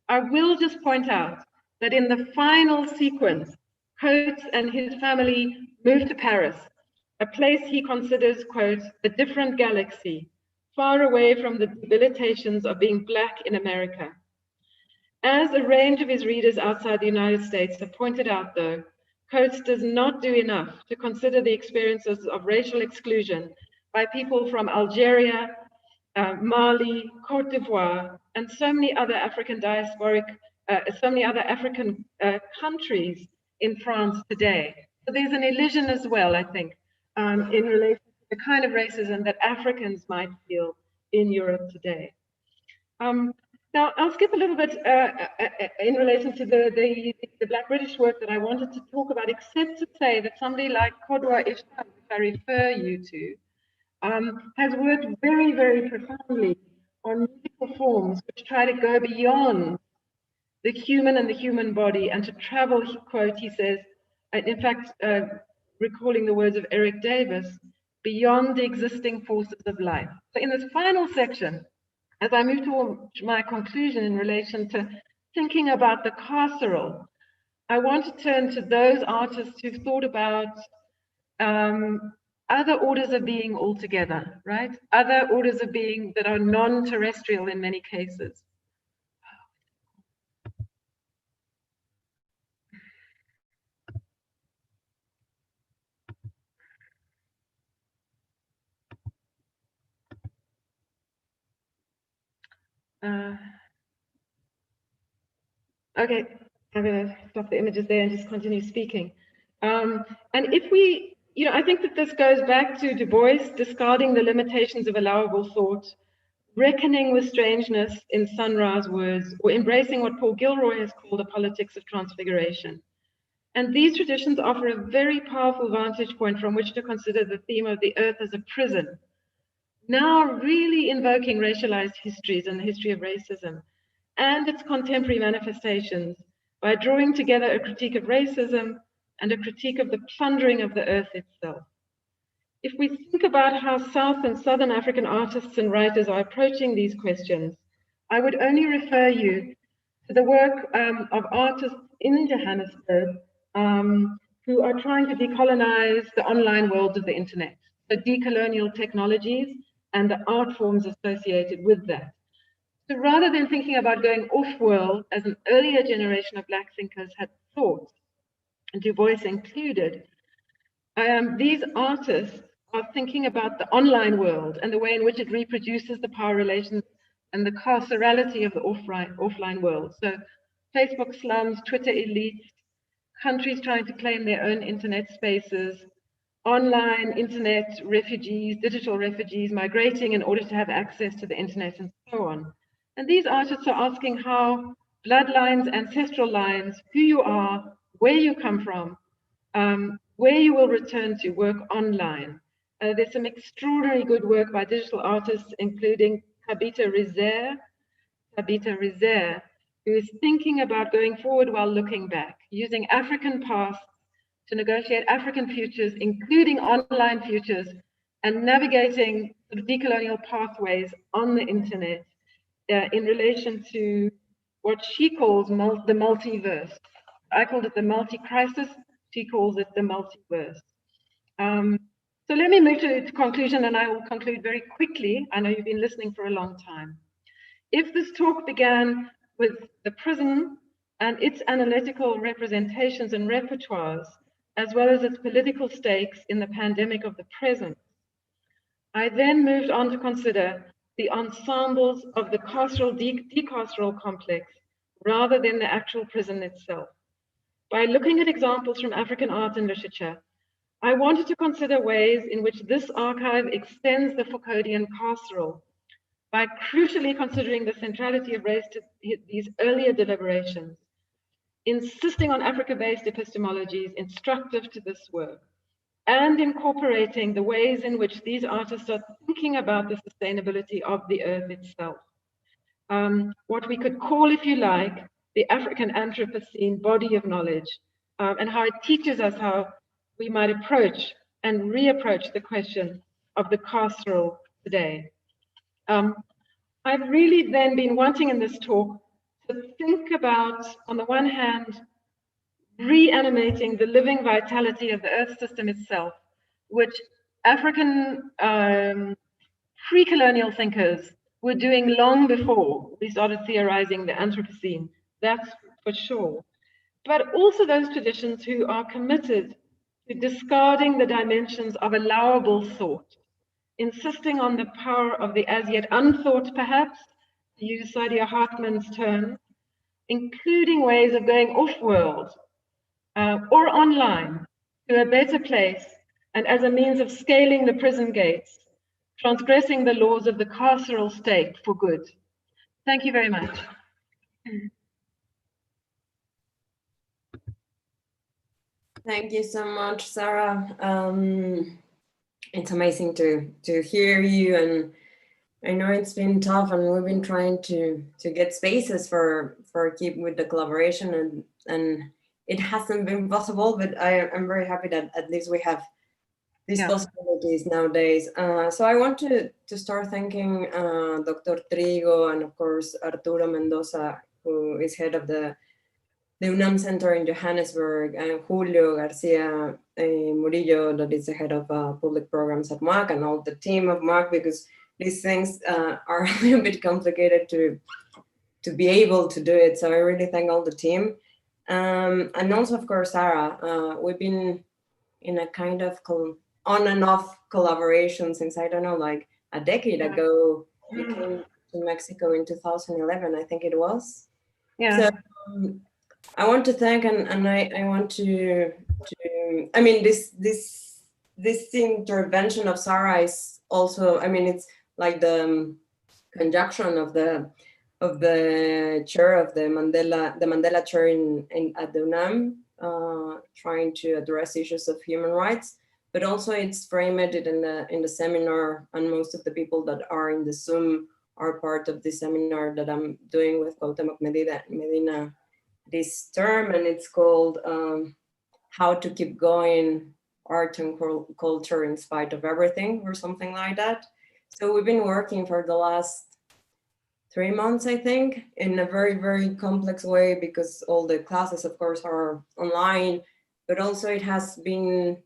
I will just point out that in the final sequence, Coates and his family moved to Paris, a place he considers, quote, a different galaxy, far away from the debilitations of being Black in America. As a range of his readers outside the United States have pointed out, though, Coates does not do enough to consider the experiences of racial exclusion by people from Algeria, Mali, Cote d'Ivoire, and so many other African diasporic, so many other African countries in France today. So there's an illusion as well, I think, in relation to the kind of racism that Africans might feel in Europe today. Now, I'll skip a little bit in relation to the Black British work that I wanted to talk about, except to say that somebody like Kodwa Ishtar, which I refer you to, has worked very, very profoundly on musical forms which try to go beyond the human and the human body and to travel, quote, he says, in fact, recalling the words of Eric Davis, beyond the existing forces of life. So in this final section, as I move to my conclusion in relation to thinking about the carceral, I want to turn to those artists who've thought about other orders of being altogether, right? Other orders of being that are non-terrestrial in many cases. Okay, I'm going to stop the images there and just continue speaking. And if we, I think that this goes back to Du Bois discarding the limitations of allowable thought, reckoning with strangeness in Sunrise words, or embracing what Paul Gilroy has called a politics of transfiguration. And these traditions offer a very powerful vantage point from which to consider the theme of the earth as a prison, now really invoking racialized histories and the history of racism and its contemporary manifestations by drawing together a critique of racism and a critique of the plundering of the earth itself. If we think about how South and Southern African artists and writers are approaching these questions, I would only refer you to the work of artists in Johannesburg who are trying to decolonize the online world of the internet, the decolonial technologies and the art forms associated with that. So rather than thinking about going off-world, as an earlier generation of Black thinkers had thought, and Du Bois included, these artists are thinking about the online world and the way in which it reproduces the power relations and the carcerality of the offline world. So Facebook slums, Twitter elites, countries trying to claim their own internet spaces, online internet refugees, digital refugees migrating in order to have access to the internet and so on. And these artists are asking how bloodlines, ancestral lines, who you are, where you come from, where you will return to work online. There's some extraordinary good work by digital artists, including Tabitha Rizer, who is thinking about going forward while looking back, using African past to negotiate African futures, including online futures, and navigating sort of decolonial pathways on the internet in relation to what she calls the multiverse. I called it the multi-crisis, she calls it the multiverse. So let me move to conclusion, and I will conclude very quickly. I know you've been listening for a long time. If this talk began with the prison and its analytical representations and repertoires, as well as its political stakes in the pandemic of the present, I then moved on to consider the ensembles of the carceral, decarceral complex, rather than the actual prison itself. By looking at examples from African art and literature, I wanted to consider ways in which this archive extends the Foucauldian carceral by crucially considering the centrality of race to these earlier deliberations, insisting on Africa-based epistemologies instructive to this work, and incorporating the ways in which these artists are thinking about the sustainability of the earth itself. What we could call, if you like, the African Anthropocene body of knowledge, and how it teaches us how we might approach and reapproach the question of the carceral today. I've really then been wanting in this talk to think about, on the one hand, reanimating the living vitality of the Earth system itself, which African pre-colonial thinkers were doing long before we started theorizing the Anthropocene that's for sure. But also those traditions who are committed to discarding the dimensions of allowable thought, insisting on the power of the as yet unthought, perhaps, to use Saidiya Hartman's term, including ways of going off-world or online to a better place, and as a means of scaling the prison gates, transgressing the laws of the carceral state for good. Thank you very much. Thank you so much, Sarah. It's amazing to hear you, and I know it's been tough, and we've been trying to get spaces for keep with the collaboration, and it hasn't been possible, but I'm very happy that at least we have these possibilities nowadays. So I want to start thanking Dr. Trigo and of course Arturo Mendoza, who is head of the UNAM Center in Johannesburg, and Julio Garcia Murillo, that is the head of public programs at MUAC, and all the team of MUAC, because these things are a little bit complicated to be able to do it. So I really thank all the team. And also, of course, Sarah, we've been in a kind of on and off collaboration since, I don't know, like a decade ago. We came to Mexico in 2011, I think it was. Yeah. So, I want to thank, and I want to I mean, this intervention of Sarah is also, I mean, it's like the conjunction of the chair of the Mandela chair at the UNAM, trying to address issues of human rights, but also it's framed it in the seminar, and most of the people that are in the Zoom are part of the seminar that I'm doing with Cuauhtemoc Medina this term, and it's called How to Keep Going, Art and Culture in Spite of Everything, or something like that. So we've been working for the last 3 months, I think, in a very, very complex way, because all the classes, of course, are online, but also it has been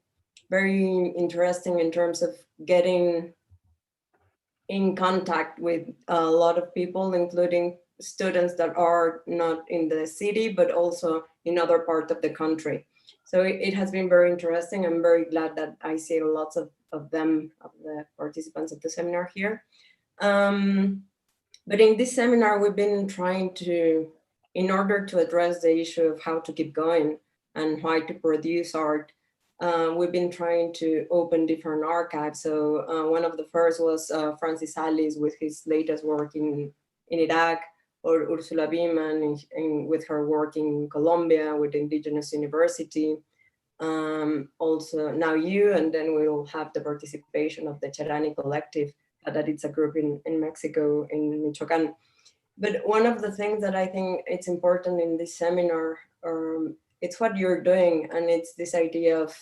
very interesting in terms of getting in contact with a lot of people, including students that are not in the city, but also in other parts of the country. So it has been very interesting. I'm very glad that I see lots of them, of the participants of the seminar here. But in this seminar, we've been trying to, in order to address the issue of how to keep going and why to produce art, we've been trying to open different archives. So one of the first was Francis Alice with his latest work in Iraq, or Ursula Beeman with her work in Colombia with the Indigenous University. Also now you, and then we will have the participation of the Cherani Collective, that it's a group in Mexico, in Michoacan. But one of the things that I think it's important in this seminar, it's what you're doing, and it's this idea of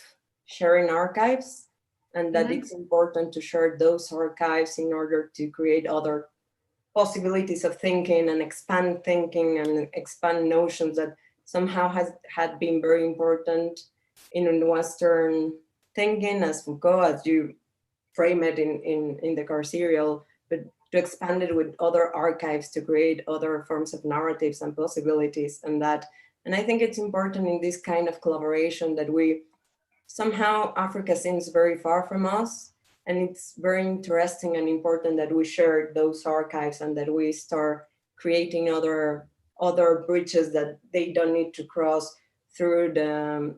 sharing archives, and that it's important to share those archives in order to create other possibilities of thinking and expand thinking and expand notions that somehow had been very important in Western thinking, as Foucault, as you frame it in the carceral, but to expand it with other archives to create other forms of narratives and possibilities, and I think it's important in this kind of collaboration that we somehow, Africa seems very far from us, and it's very interesting and important that we share those archives and that we start creating other bridges that they don't need to cross through the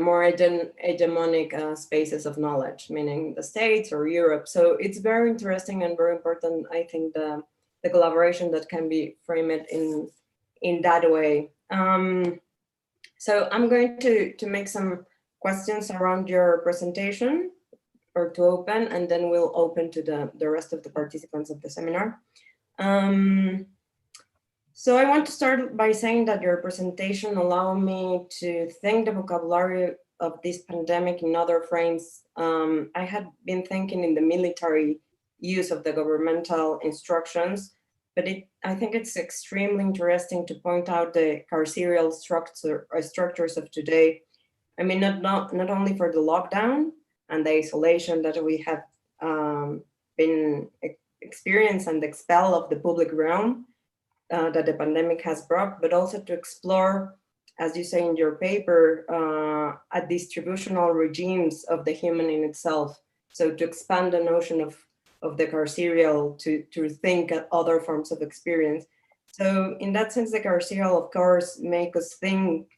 more hegemonic spaces of knowledge, meaning the States or Europe. So it's very interesting and very important, I think, the collaboration that can be framed in that way. So I'm going to make some questions around your presentation, or to open, and then we'll open to the rest of the participants of the seminar. So I want to start by saying that your presentation allowed me to think the vocabulary of this pandemic in other frames. I had been thinking in the military use of the governmental instructions, but I think it's extremely interesting to point out the carceral structures of today. I mean, not only for the lockdown and the isolation that we have been experienced and the expel of the public realm, that the pandemic has brought, but also to explore, as you say in your paper, a distributional regimes of the human in itself. So to expand the notion of the carceral to think at other forms of experience. So in that sense, the carceral, of course, make us think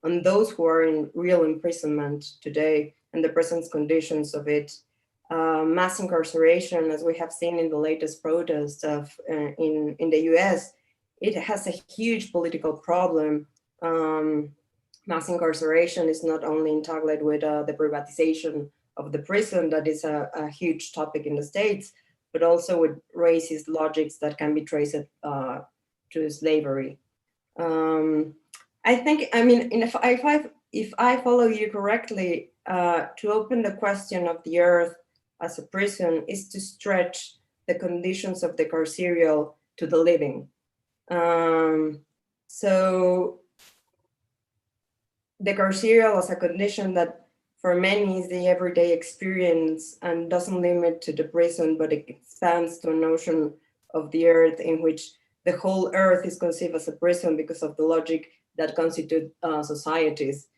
on those who are in real imprisonment today and the present conditions of it. Mass incarceration, as we have seen in the latest protests in the US, it has a huge political problem. Mass incarceration is not only entangled with the privatization of the prison, that is a huge topic in the States, but also with racist logics that can be traced to slavery. I think, I mean, if I follow you correctly, to open the question of the earth as a prison is to stretch the conditions of the carceral to the living. So the carceral as a condition that for many is the everyday experience and doesn't limit to the prison, but it expands to a notion of the earth in which the whole earth is conceived as a prison because of the logic that constitute societies.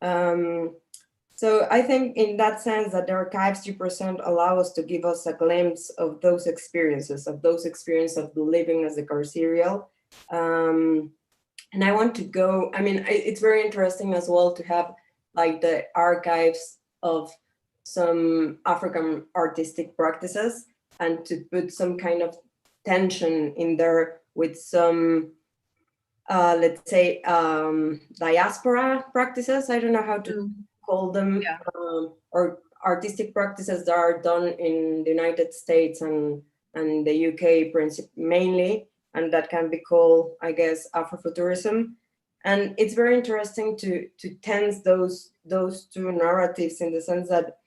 So I think in that sense that the archives you present allow us to give us a glimpse of those experiences of the living as a carceral. And I want to go, I mean, it's very interesting as well to have like the archives of some African artistic practices and to put some kind of tension in there with some, let's say, diaspora practices. I don't know how to call them, Yeah. Or artistic practices that are done in the United States and the UK mainly, and that can be called, I guess, Afrofuturism. And it's very interesting to tense those two narratives in the sense that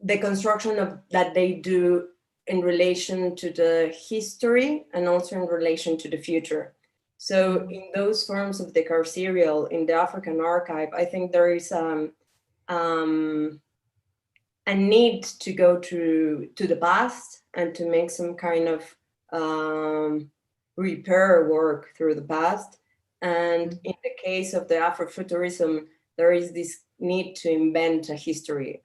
the construction of that they do in relation to the history and also in relation to the future. So in those forms of the carceral in the African archive, I think there is a need to go to the past and to make some kind of repair work through the past. And in the case of the Afrofuturism, there is this need to invent a history.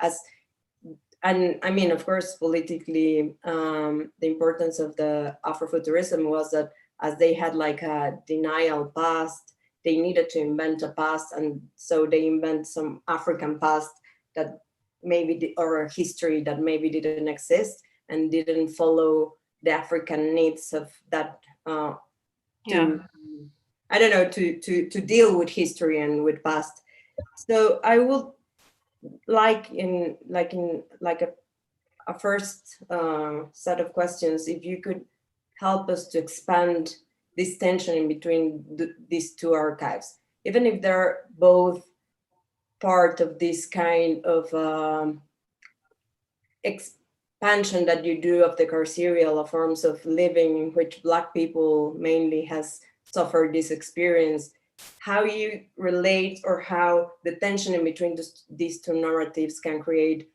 And I mean, of course, politically, the importance of the Afrofuturism was that as they had like a denial past, they needed to invent a past. And so they invent some African past that maybe, or a history that maybe didn't exist and didn't follow the African needs of that, I don't know, to deal with history and with past. So I would like a first set of questions, if you could help us to expand this tension in between these two archives, even if they're both part of this kind of expansion that you do of the carceral, of forms of living in which Black people mainly has suffered this experience, how you relate or how the tension in between these two narratives can create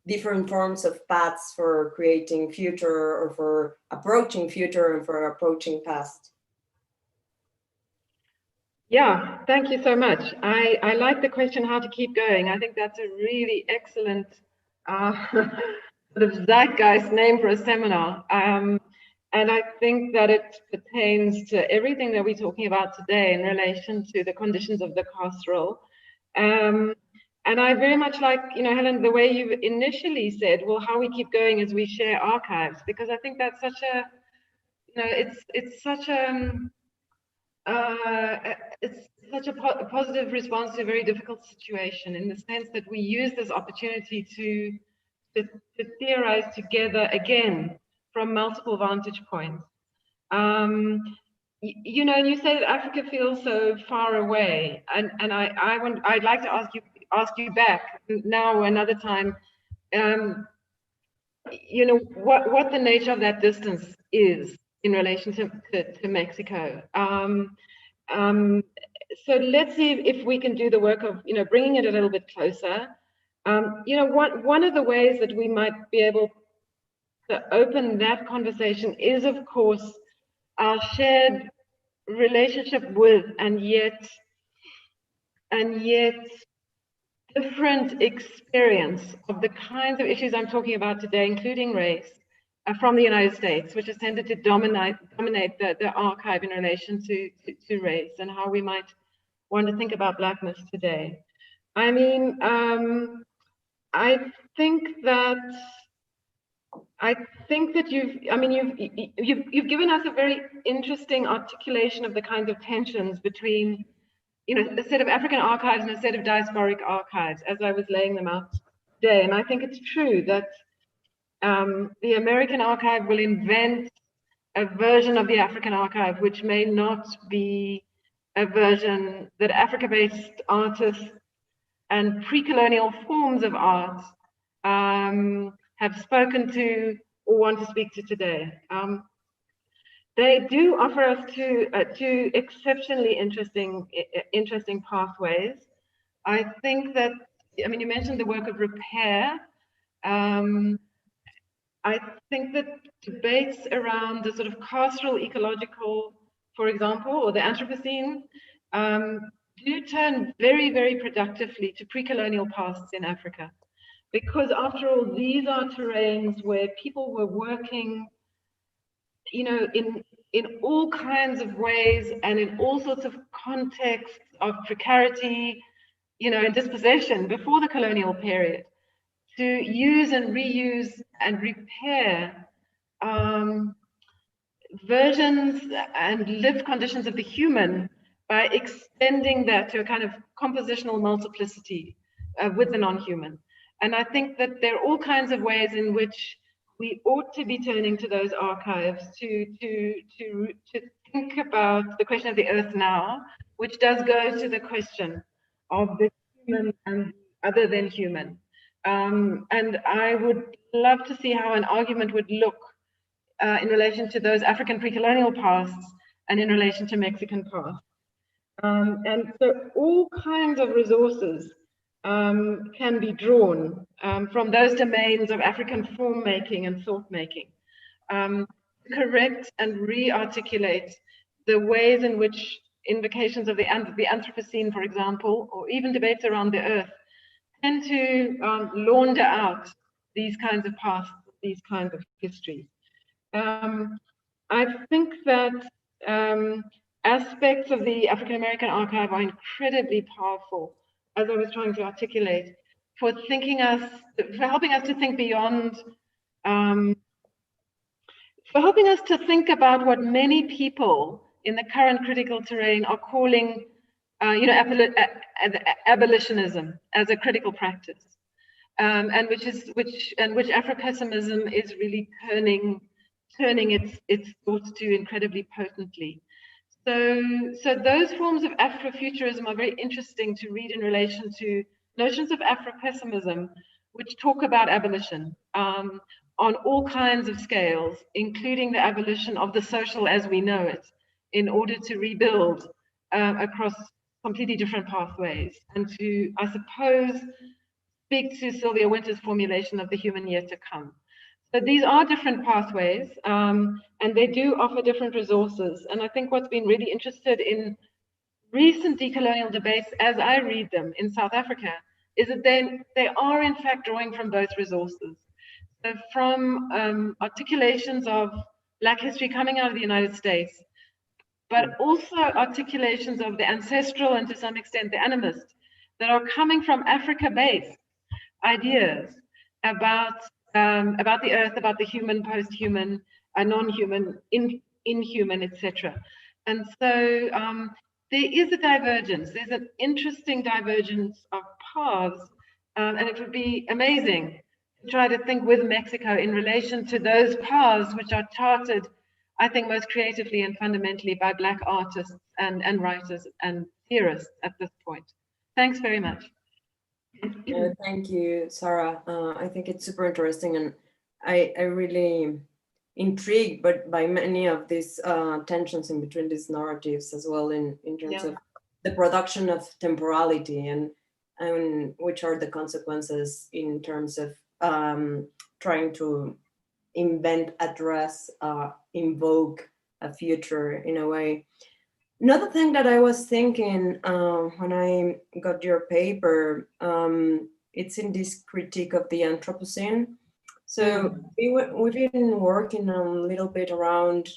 different forms of paths for creating future or for approaching future and for approaching past. Yeah, thank you so much. I like the question, how to keep going. I think that's a really excellent sort of zeitgeist name for a seminar. And I think that it pertains to everything that we're talking about today in relation to the conditions of the carceral. And I very much like, Helen, the way you initially said, well, how we keep going as we share archives, because I think that's such a, it's such a positive response to a very difficult situation, in the sense that we use this opportunity to theorize together again from multiple vantage points. You say that Africa feels so far away, and I'd like to ask you back now another time, what the nature of that distance is in relation to Mexico. So let's see if we can do the work of bringing it a little bit closer. One of the ways that we might be able open that conversation is, of course, our shared relationship with and yet different experience of the kinds of issues I'm talking about today, including race, from the United States, which has tended to dominate the archive in relation to race and how we might want to think about Blackness today. I mean, I think that you've given us a very interesting articulation of the kinds of tensions between, you know, a set of African archives and a set of diasporic archives as I was laying them out today. And I think it's true that the American archive will invent a version of the African archive, which may not be a version that Africa-based artists and pre-colonial forms of art have spoken to or want to speak to today. They do offer us two exceptionally interesting pathways. I think that, I mean, you mentioned the work of repair. I think that debates around the sort of carceral ecological, for example, or the Anthropocene, do turn very, very productively to pre-colonial pasts in Africa. Because after all, these are terrains where people were working, you know, in all kinds of ways and in all sorts of contexts of precarity, you know, and dispossession before the colonial period, to use and reuse and repair versions and lived conditions of the human by extending that to a kind of compositional multiplicity with the non-human. And I think that there are all kinds of ways in which we ought to be turning to those archives to think about the question of the earth now, which does go to the question of the human and other than human. And I would love to see how an argument would look in relation to those African pre-colonial pasts and in relation to Mexican pasts. And so all kinds of resources can be drawn from those domains of African form making and thought making, correct and re-articulate the ways in which invocations of the Anthropocene, for example, or even debates around the earth, tend to launder out these kinds of pasts, these kinds of histories. I think that aspects of the African American archive are incredibly powerful, as I was trying to articulate, for helping us to think beyond, for helping us to think about what many people in the current critical terrain are calling, you know, abolitionism as a critical practice, and which Afro-pessimism is really turning its thoughts to incredibly potently. So those forms of Afrofuturism are very interesting to read in relation to notions of Afro-pessimism, which talk about abolition on all kinds of scales, including the abolition of the social as we know it, in order to rebuild across completely different pathways, and to, I suppose, speak to Sylvia Winter's formulation of the human yet to come. So these are different pathways, and they do offer different resources. And I think what's been really interested in recent decolonial debates, as I read them in South Africa, is that they are in fact drawing from both resources. So from articulations of Black history coming out of the United States, but also articulations of the ancestral and to some extent the animist that are coming from Africa-based ideas about the earth, about the human, post-human, non-human, inhuman, etc. And so there is a divergence. There's an interesting divergence of paths, and it would be amazing to try to think with Mexico in relation to those paths which are charted, I think, most creatively and fundamentally by Black artists and writers and theorists at this point. Thanks very much. Thank you, Sarah. I think it's super interesting, and I really intrigued by many of these tensions in between these narratives as well, in terms of the production of temporality and which are the consequences in terms of trying to invent, address, invoke a future in a way. Another thing that I was thinking when I got your paper, it's in this critique of the Anthropocene. So we've been working a little bit around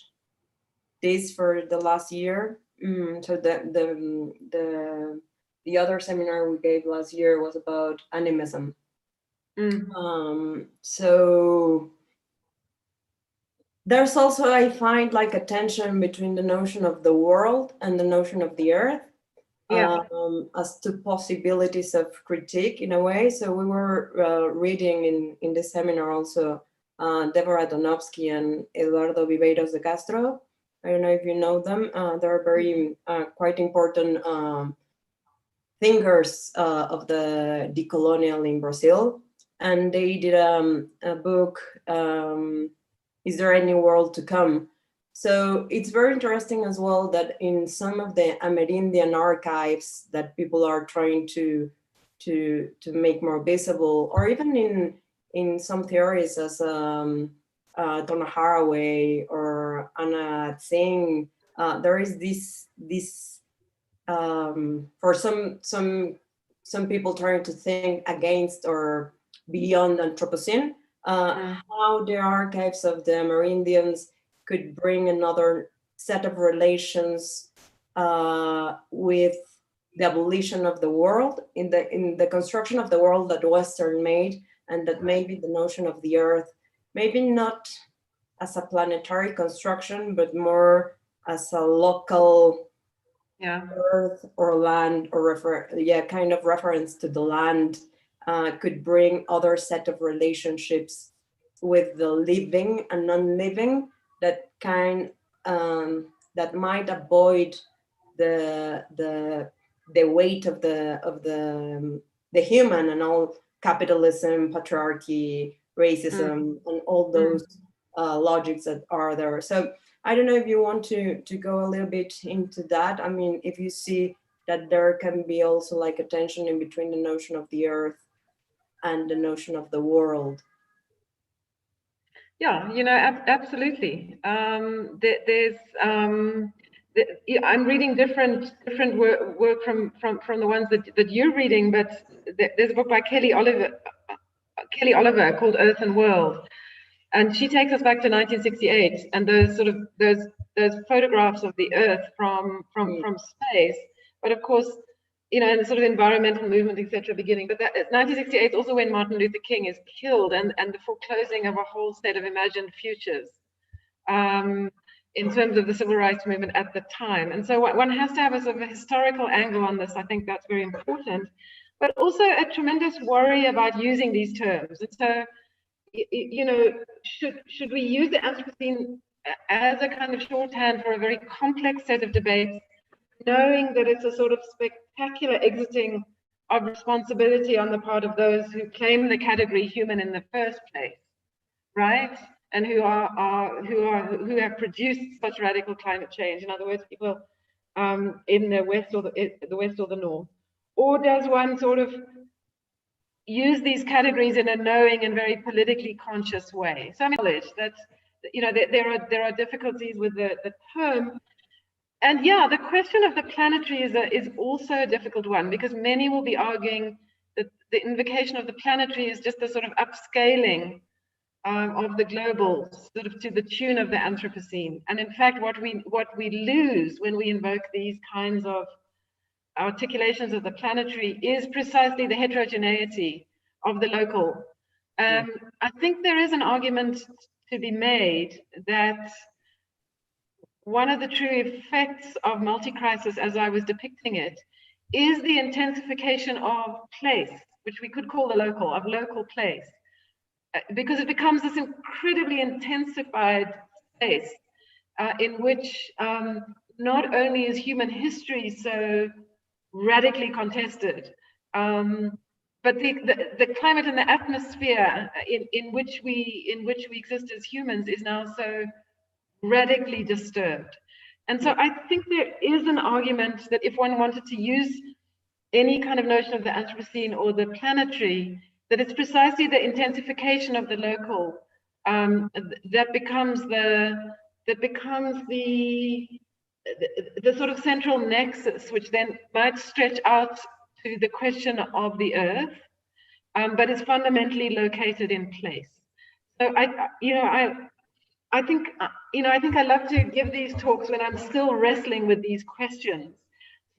this for the last year. So the other seminar we gave last year was about animism. So there's also, I find, like a tension between the notion of the world and the notion of the earth, as two possibilities of critique in a way. So we were reading in the seminar also Deborah Donofsky and Eduardo Viveiros de Castro. I don't know if you know them. They're very quite important thinkers of the decolonial in Brazil. And they did a book, Is There Any World to Come? So it's very interesting as well that in some of the Amerindian archives that people are trying to make more visible, or even in some theories as Donna Haraway or Anna Tsing, there is this for some people trying to think against or beyond Anthropocene, how the archives of the Amerindians could bring another set of relations with the abolition of the world, in the construction of the world that Western made, and that maybe the notion of the earth, maybe not as a planetary construction, but more as a local earth or land, or kind of reference to the land, could bring other set of relationships with the living and non-living that that might avoid the weight of the human and all capitalism, patriarchy, racism, and all those logics that are there. So I don't know if you want to go a little bit into that. I mean, if you see that there can be also like a tension in between the notion of the earth and the notion of the world. Yeah, absolutely. There's I'm reading different work from the ones that you're reading, but there's a book by Kelly Oliver called Earth and World, and she takes us back to 1968 and those photographs of the Earth from space. But of course, and the sort of environmental movement, etc., beginning. But 1968 is also when Martin Luther King is killed, and the foreclosing of a whole set of imagined futures in terms of the civil rights movement at the time. And so one has to have a sort of a historical angle on this. I think that's very important, but also a tremendous worry about using these terms. And so, should we use the Anthropocene as a kind of shorthand for a very complex set of debates, knowing that it's a sort of spectacular exiting of responsibility on the part of those who claim the category human in the first place, right? And who have produced such radical climate change. In other words, people in the West or the North. Or does one sort of use these categories in a knowing and very politically conscious way? So I acknowledge that there are difficulties with the term. And yeah, the question of the planetary is also a difficult one, because many will be arguing that the invocation of the planetary is just a sort of upscaling of the global, sort of to the tune of the Anthropocene. And in fact, what we lose when we invoke these kinds of articulations of the planetary is precisely the heterogeneity of the local. I think there is an argument to be made that one of the true effects of multi-crisis, as I was depicting it, is the intensification of place, which we could call the local, of local place, because it becomes this incredibly intensified space in which not only is human history so radically contested, but the climate and the atmosphere in which we exist as humans is now so radically disturbed. And so I think there is an argument that if one wanted to use any kind of notion of the Anthropocene or the planetary, that it's precisely the intensification of the local that becomes the sort of central nexus, which then might stretch out to the question of the earth, but is fundamentally located in place. So I think I love to give these talks when I'm still wrestling with these questions.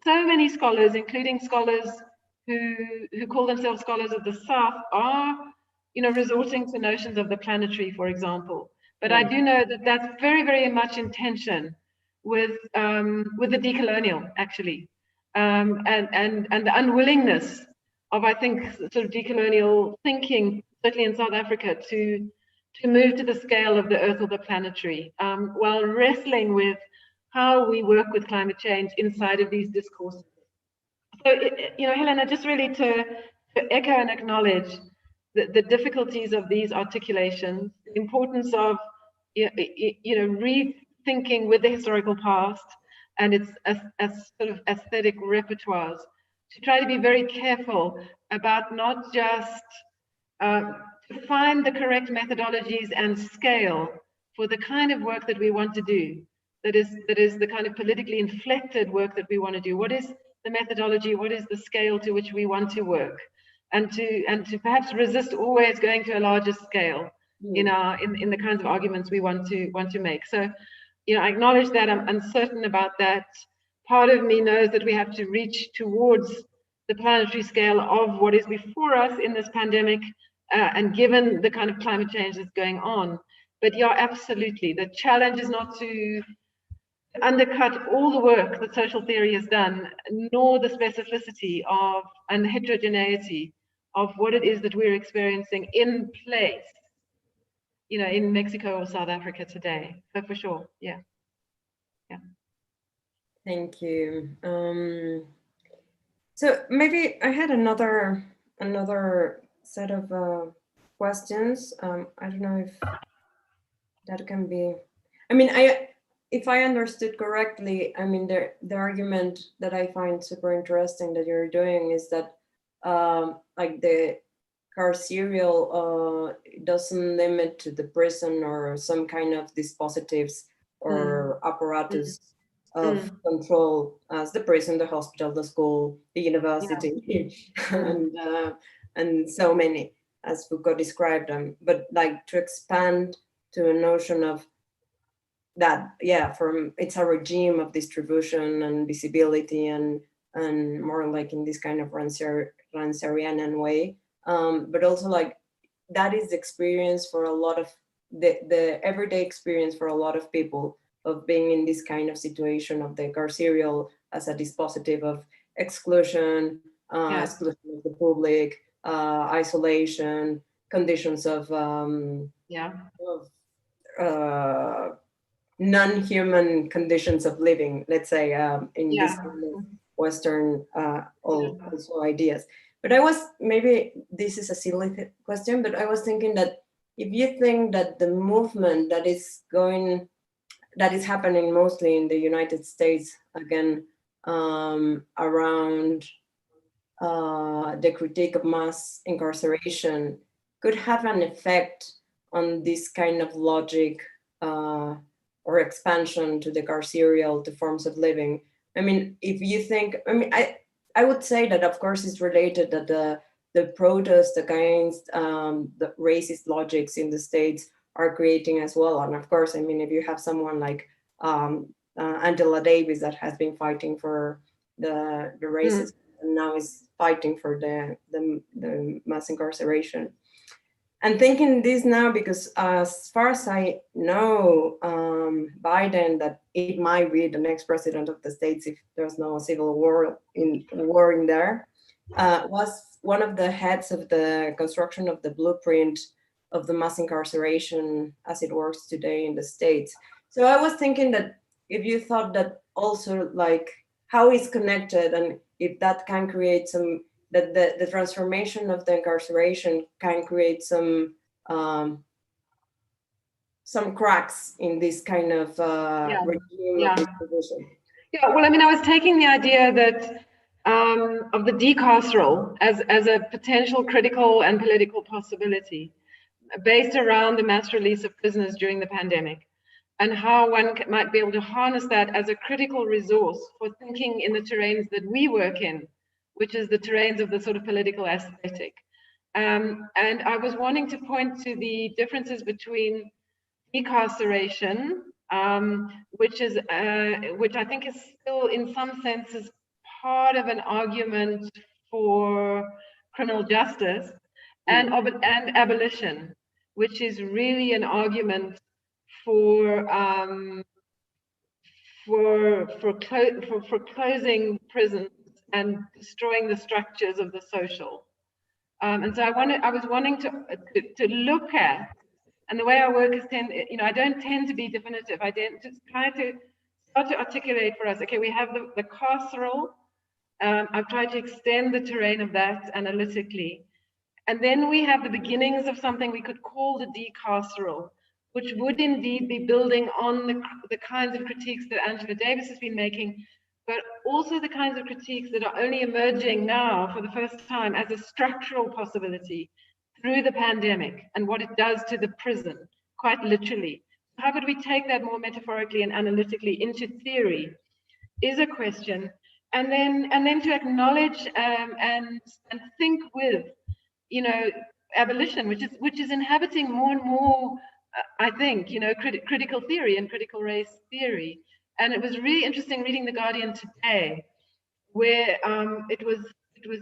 So many scholars, including scholars who call themselves scholars of the South, are resorting to notions of the planetary, for example. But I do know that that's very, very much in tension with the decolonial, actually, and the unwillingness of, I think, sort of decolonial thinking, certainly in South Africa, to move to the scale of the Earth or the planetary, while wrestling with how we work with climate change inside of these discourses. So, Helena, just really to echo and acknowledge the difficulties of these articulations, the importance of rethinking with the historical past and its sort of aesthetic repertoires, to try to be very careful about not just to find the correct methodologies and scale for the kind of work that we want to do, that is the kind of politically inflected work that we want to do. What is the methodology? What is the scale to which we want to work? And to perhaps resist always going to a larger scale in the kinds of arguments we want to make. So, I acknowledge that I'm uncertain about that. Part of me knows that we have to reach towards the planetary scale of what is before us in this pandemic, and given the kind of climate change that's going on. But yeah, absolutely. The challenge is not to undercut all the work that social theory has done, nor the specificity of and the heterogeneity of what it is that we're experiencing in place, in Mexico or South Africa today. So for sure, yeah. Thank you. So maybe I had another set of questions. I don't know if that can be. I mean, if I understood correctly, I mean, the argument that I find super interesting that you're doing is that like the carceral doesn't limit to the prison or some kind of dispositives or apparatus of control as the prison, the hospital, the school, the university, and so many, as Foucault described them, but like to expand to a notion of that, it's a regime of distribution and visibility and more like in this kind of Ranserian way, but also like that is the experience for a lot of the everyday experience for a lot of people of being in this kind of situation of the carceral as a dispositive of exclusion, exclusion of the public, isolation, conditions of non-human conditions of living, let's say, in this kind of Western also ideas. But I was, maybe this is a silly question, but I was thinking that if you think that the movement that is happening mostly in the United States, again, around the critique of mass incarceration could have an effect on this kind of logic or expansion to the carceral, to forms of living. I mean, if you think, I mean, I would say that of course it's related that the protest against the racist logics in the States are creating as well. And of course, I mean, if you have someone like Angela Davis that has been fighting for the racism and now is fighting for the mass incarceration. And thinking this now, because as far as I know, Biden, that it might be the next president of the States if there's no civil war in there, was one of the heads of the construction of the blueprint of the mass incarceration as it works today in the States. So I was thinking that if you thought that also like how it's connected and if that can create some, that the transformation of the incarceration can create some cracks in this kind of regime of distribution. Yeah, well, I mean, I was taking the idea that of the decarceral as a potential critical and political possibility. based around the mass release of prisoners during the pandemic, and how one might be able to harness that as a critical resource for thinking in the terrains that we work in, which is the terrains of the sort of political aesthetic. And I was wanting to point to the differences between decarceration, which I think is still in some senses part of an argument for criminal justice, and abolition, which is really an argument for closing prisons and destroying the structures of the social. And so I was wanting to look at, and the way I work is I don't tend to be definitive. I just try to start to articulate for us. Okay, we have the carceral. I've tried to extend the terrain of that analytically. And then we have the beginnings of something we could call the decarceral, which would indeed be building on the kinds of critiques that Angela Davis has been making, but also the kinds of critiques that are only emerging now for the first time as a structural possibility through the pandemic and what it does to the prison, quite literally. How could we take that more metaphorically and analytically into theory is a question. And then to acknowledge and think with, abolition, which is inhabiting more and more, I think, critical theory and critical race theory. And it was really interesting reading The Guardian today, where it was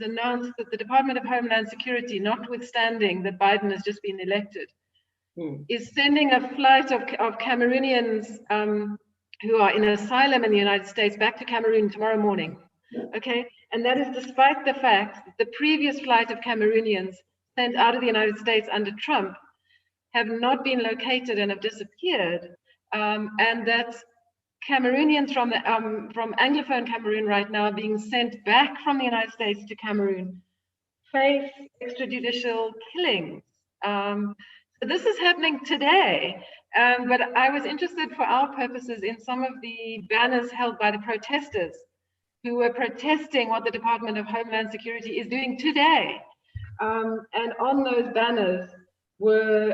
announced that the Department of Homeland Security, notwithstanding that Biden has just been elected, is sending a flight of Cameroonians who are in asylum in the United States back to Cameroon tomorrow morning. Okay, and that is despite the fact that the previous flight of Cameroonians sent out of the United States under Trump have not been located and have disappeared, and that Cameroonians from Anglophone Cameroon right now being sent back from the United States to Cameroon face extrajudicial killings. So this is happening today, but I was interested for our purposes in some of the banners held by the protesters who were protesting what the Department of Homeland Security is doing today. And on those banners were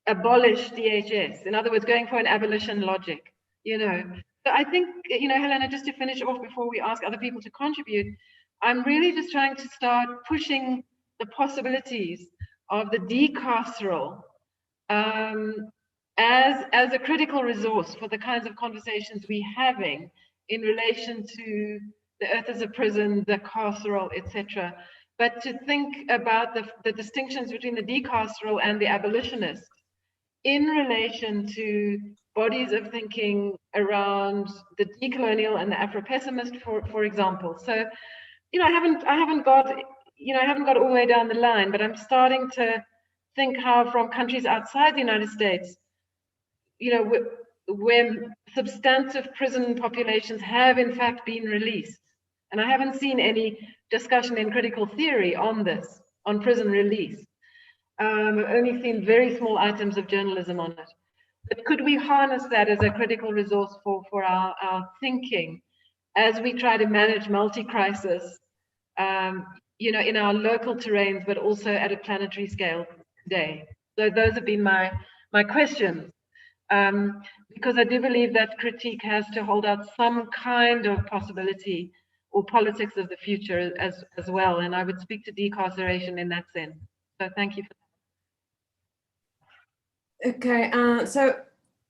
abolish DHS, in other words, going for an abolition logic, So I think, Helena, just to finish off before we ask other people to contribute, I'm really just trying to start pushing the possibilities of the decarceral as a critical resource for the kinds of conversations we're having in relation to the earth as a prison, the carceral, etc. But to think about the distinctions between the decarceral and the abolitionist in relation to bodies of thinking around the decolonial and the Afro-pessimist, for example. So, I haven't got all the way down the line, but I'm starting to think how from countries outside the United States, when substantive prison populations have in fact been released. And I haven't seen any discussion in critical theory on this, on prison release. I've only seen very small items of journalism on it. But could we harness that as a critical resource for our thinking as we try to manage multi-crisis, in our local terrains, but also at a planetary scale today? So those have been my questions. Because I do believe that critique has to hold out some kind of possibility or politics of the future as well. And I would speak to decarceration in that sense. So thank you for that. Okay,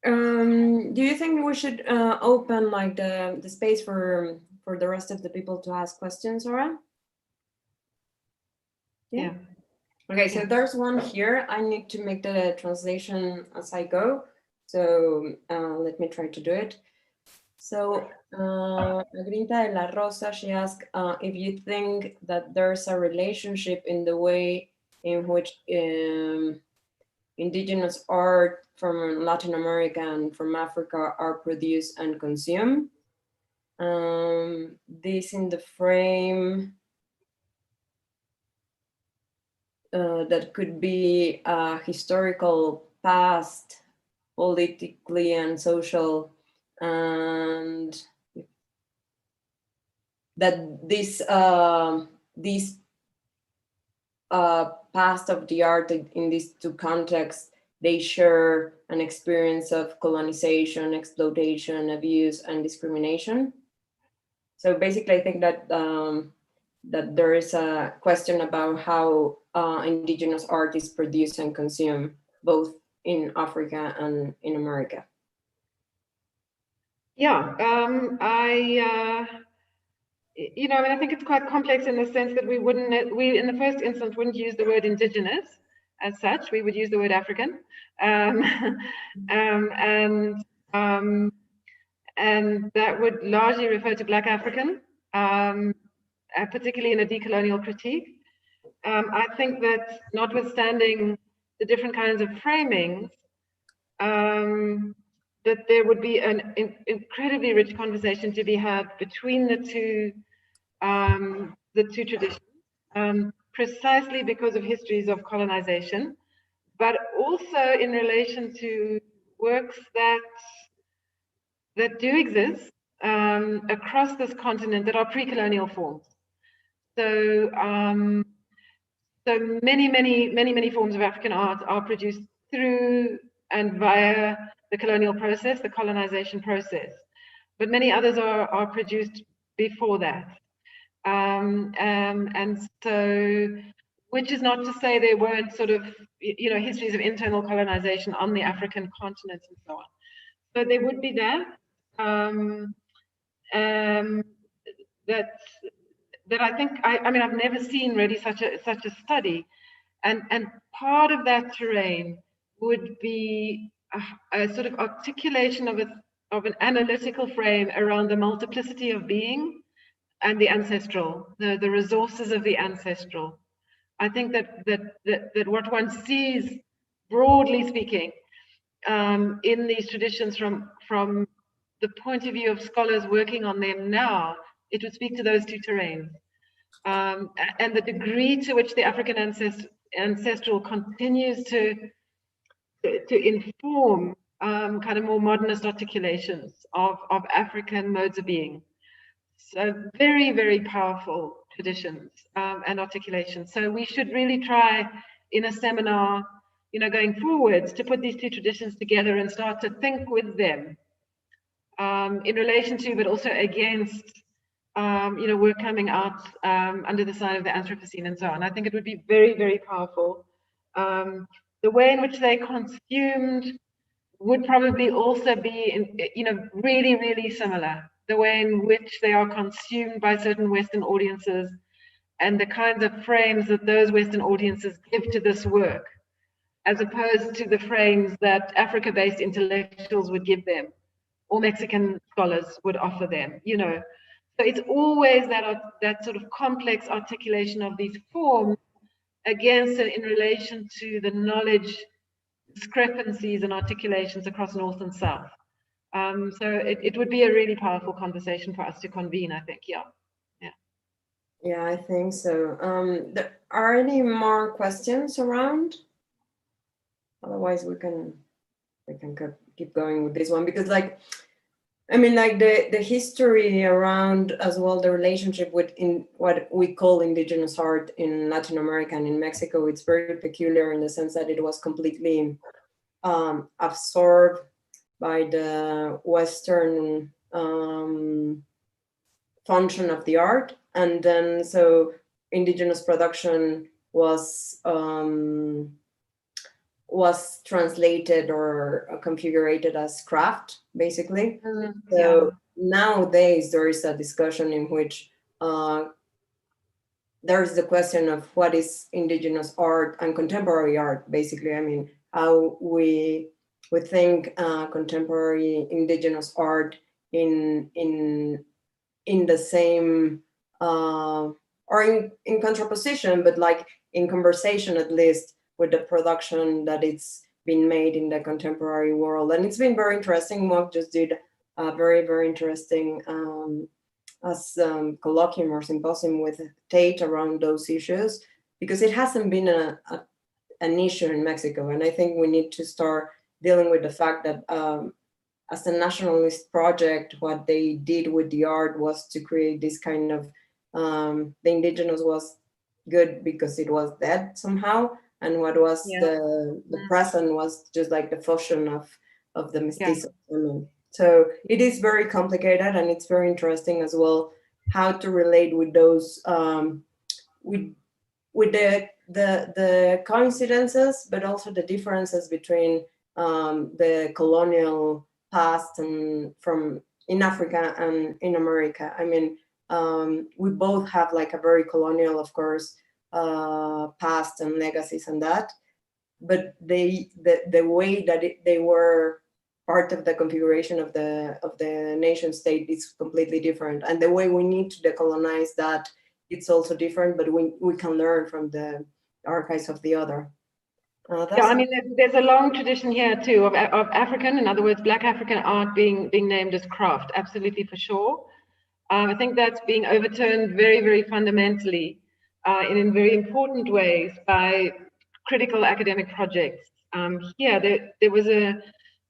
do you think we should open like the space for the rest of the people to ask questions, Zora? Yeah. Okay, so there's one here. I need to make the translation as I go. So let me try to do it. So Agrinta de la Rosa, she asked if you think that there's a relationship in the way in which indigenous art from Latin America and from Africa are produced and consumed. This in the frame that could be a historical past, politically and social, and that this past of the art in these two contexts, they share an experience of colonization, exploitation, abuse, and discrimination. So basically, I think that that there is a question about how indigenous art is produced and consumed, both in Africa and in America. Yeah, you know, I mean, I think it's quite complex in the sense that we in the first instance wouldn't use the word indigenous as such. We would use the word African, and that would largely refer to Black African, particularly in a decolonial critique. I think that notwithstanding the different kinds of framings, that there would be an incredibly rich conversation to be had between the two traditions, precisely because of histories of colonization, but also in relation to works that do exist across this continent that are pre-colonial forms. So, so many forms of African art are produced through and via the colonial process, the colonization process, but many others are produced before that. And so, which is not to say there weren't sort of, you know, histories of internal colonization on the African continent and so on. So there would be that. That I think, I mean, I've never seen really such a study, and part of that terrain would be a sort of articulation of an analytical frame around the multiplicity of being and the ancestral, the resources of the ancestral. I think that what one sees, broadly speaking, in these traditions from the point of view of scholars working on them now, it would speak to those two terrains. And the degree to which the African ancestral continues to inform kind of more modernist articulations of African modes of being. So very powerful traditions and articulations. So we should really try in a seminar, you know, going forwards, to put these two traditions together and start to think with them in relation to, but also against, you know, work coming out under the sign of the Anthropocene and so on. I think it would be very powerful. The way in which they consumed would probably also be, you know, really similar. The way in which they are consumed by certain Western audiences and the kinds of frames that those Western audiences give to this work, as opposed to the frames that Africa-based intellectuals would give them, or Mexican scholars would offer them, you know. So it's always that sort of complex articulation of these forms against and in relation to the knowledge discrepancies and articulations across North and South. So it would be a really powerful conversation for us to convene, I think. Yeah, I think so. Are any more questions around? Otherwise, we can keep going with this one, because, like, I mean, like the history around as well, the relationship with what we call indigenous art in Latin America and in Mexico, it's very peculiar in the sense that it was completely absorbed by the Western function of the art. And then so indigenous production was translated or configured as craft, basically. So nowadays there is a discussion in which there's the question of what is indigenous art and contemporary art, basically. I mean, how we think contemporary indigenous art in the same or in contraposition, but like in conversation at least with the production that it's been made in the contemporary world. And it's been very interesting. Mark just did a very interesting colloquium or symposium with Tate around those issues, because it hasn't been an issue in Mexico. And I think we need to start dealing with the fact that as a nationalist project, what they did with the art was to create this kind of, the indigenous was good because it was dead somehow, and what was the present was just like the fusion of the mestizo. So it is very complicated, and it's very interesting as well how to relate with those with the coincidences, but also the differences between the colonial past and from in Africa and in America. I mean, we both have like a very colonial, of course, past and legacies and that, but the way that they were part of the configuration of the nation state is completely different, and the way we need to decolonize that, it's also different, but we can learn from the archives of the other. Yeah, I mean, there's a long tradition here too of African, in other words, Black African art being named as craft, absolutely for sure. I think that's being overturned very, very fundamentally in very important ways by critical academic projects. Here, there was a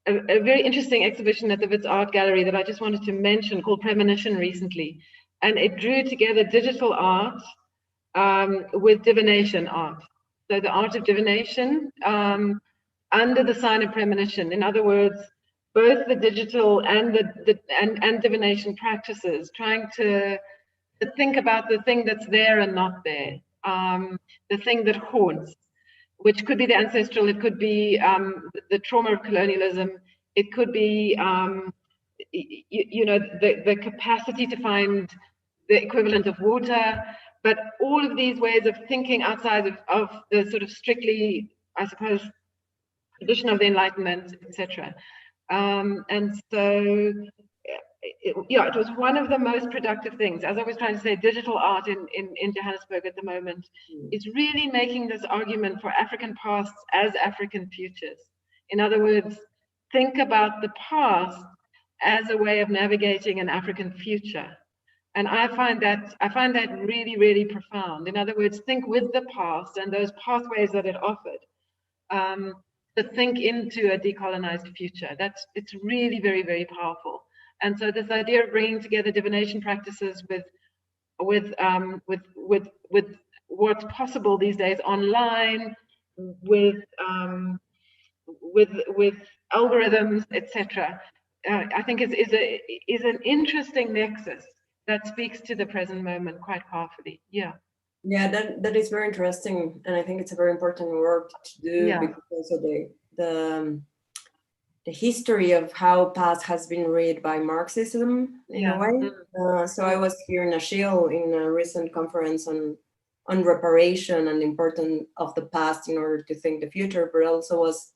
very interesting exhibition at the Wits Art Gallery that I just wanted to mention called Premonition recently. And it drew together digital art with divination art. So the art of divination under the sign of premonition. In other words, both the digital and and divination practices, trying to think about the thing that's there and not there, the thing that haunts, which could be the ancestral, it could be the trauma of colonialism, it could be you know, the capacity to find the equivalent of water, but all of these ways of thinking outside of the sort of strictly, I suppose, tradition of the Enlightenment, etc. And so, it was one of the most productive things. As I was trying to say, digital art in Johannesburg at the moment is really making this argument for African pasts as African futures. In other words, think about the past as a way of navigating an African future. And I find that really, really profound. In other words, think with the past and those pathways that it offered to think into a decolonized future. It's really very, very powerful. And so this idea of bringing together divination practices with what's possible these days online, with algorithms, etc. I think is an interesting nexus that speaks to the present moment quite powerfully. Yeah. Yeah, that is very interesting, and I think it's a very important work to do because of the history of how past has been read by Marxism in a way. So I was here in Achille in a recent conference on reparation and the importance of the past in order to think the future, but also was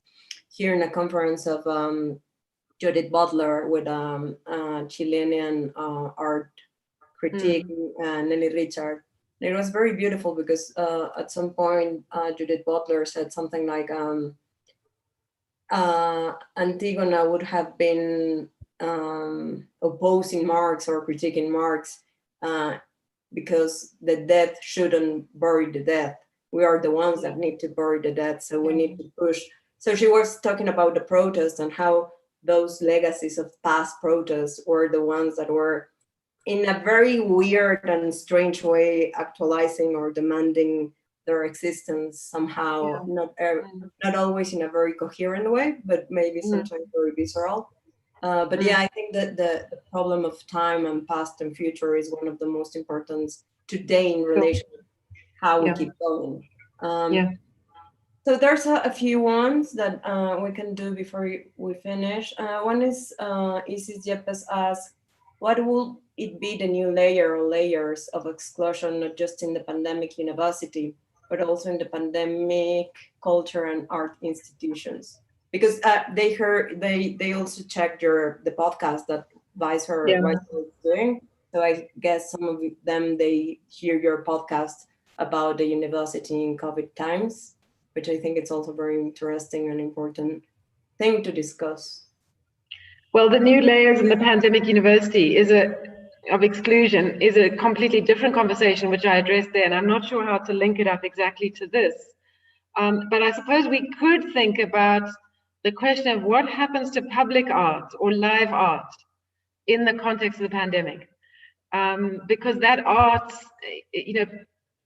here in a conference of Judith Butler with Chilean art critique, Nelly Richard. And it was very beautiful because at some point Judith Butler said something like Antigona would have been opposing Marx or critiquing Marx because the dead shouldn't bury the dead. We are the ones that need to bury the dead, so we need to push. So she was talking about the protests and how those legacies of past protests were the ones that were in a very weird and strange way actualizing or demanding their existence somehow, not always in a very coherent way, but maybe sometimes very visceral. But yeah, I think that the problem of time and past and future is one of the most important today in relation to how we keep going. So there's a few ones that we can do before we finish. One is Isis Yepes asks, what will it be the new layer or layers of exclusion, not just in the pandemic university, but also in the pandemic culture and art institutions? Because they also checked the podcast that Vice is doing. So I guess some of them, they hear your podcast about the university in COVID times, which I think it's also very interesting and important thing to discuss. Well, the new layers in the pandemic university of exclusion is a completely different conversation, which I addressed there, and I'm not sure how to link it up exactly to this. But I suppose we could think about the question of what happens to public art or live art in the context of the pandemic. Because that art,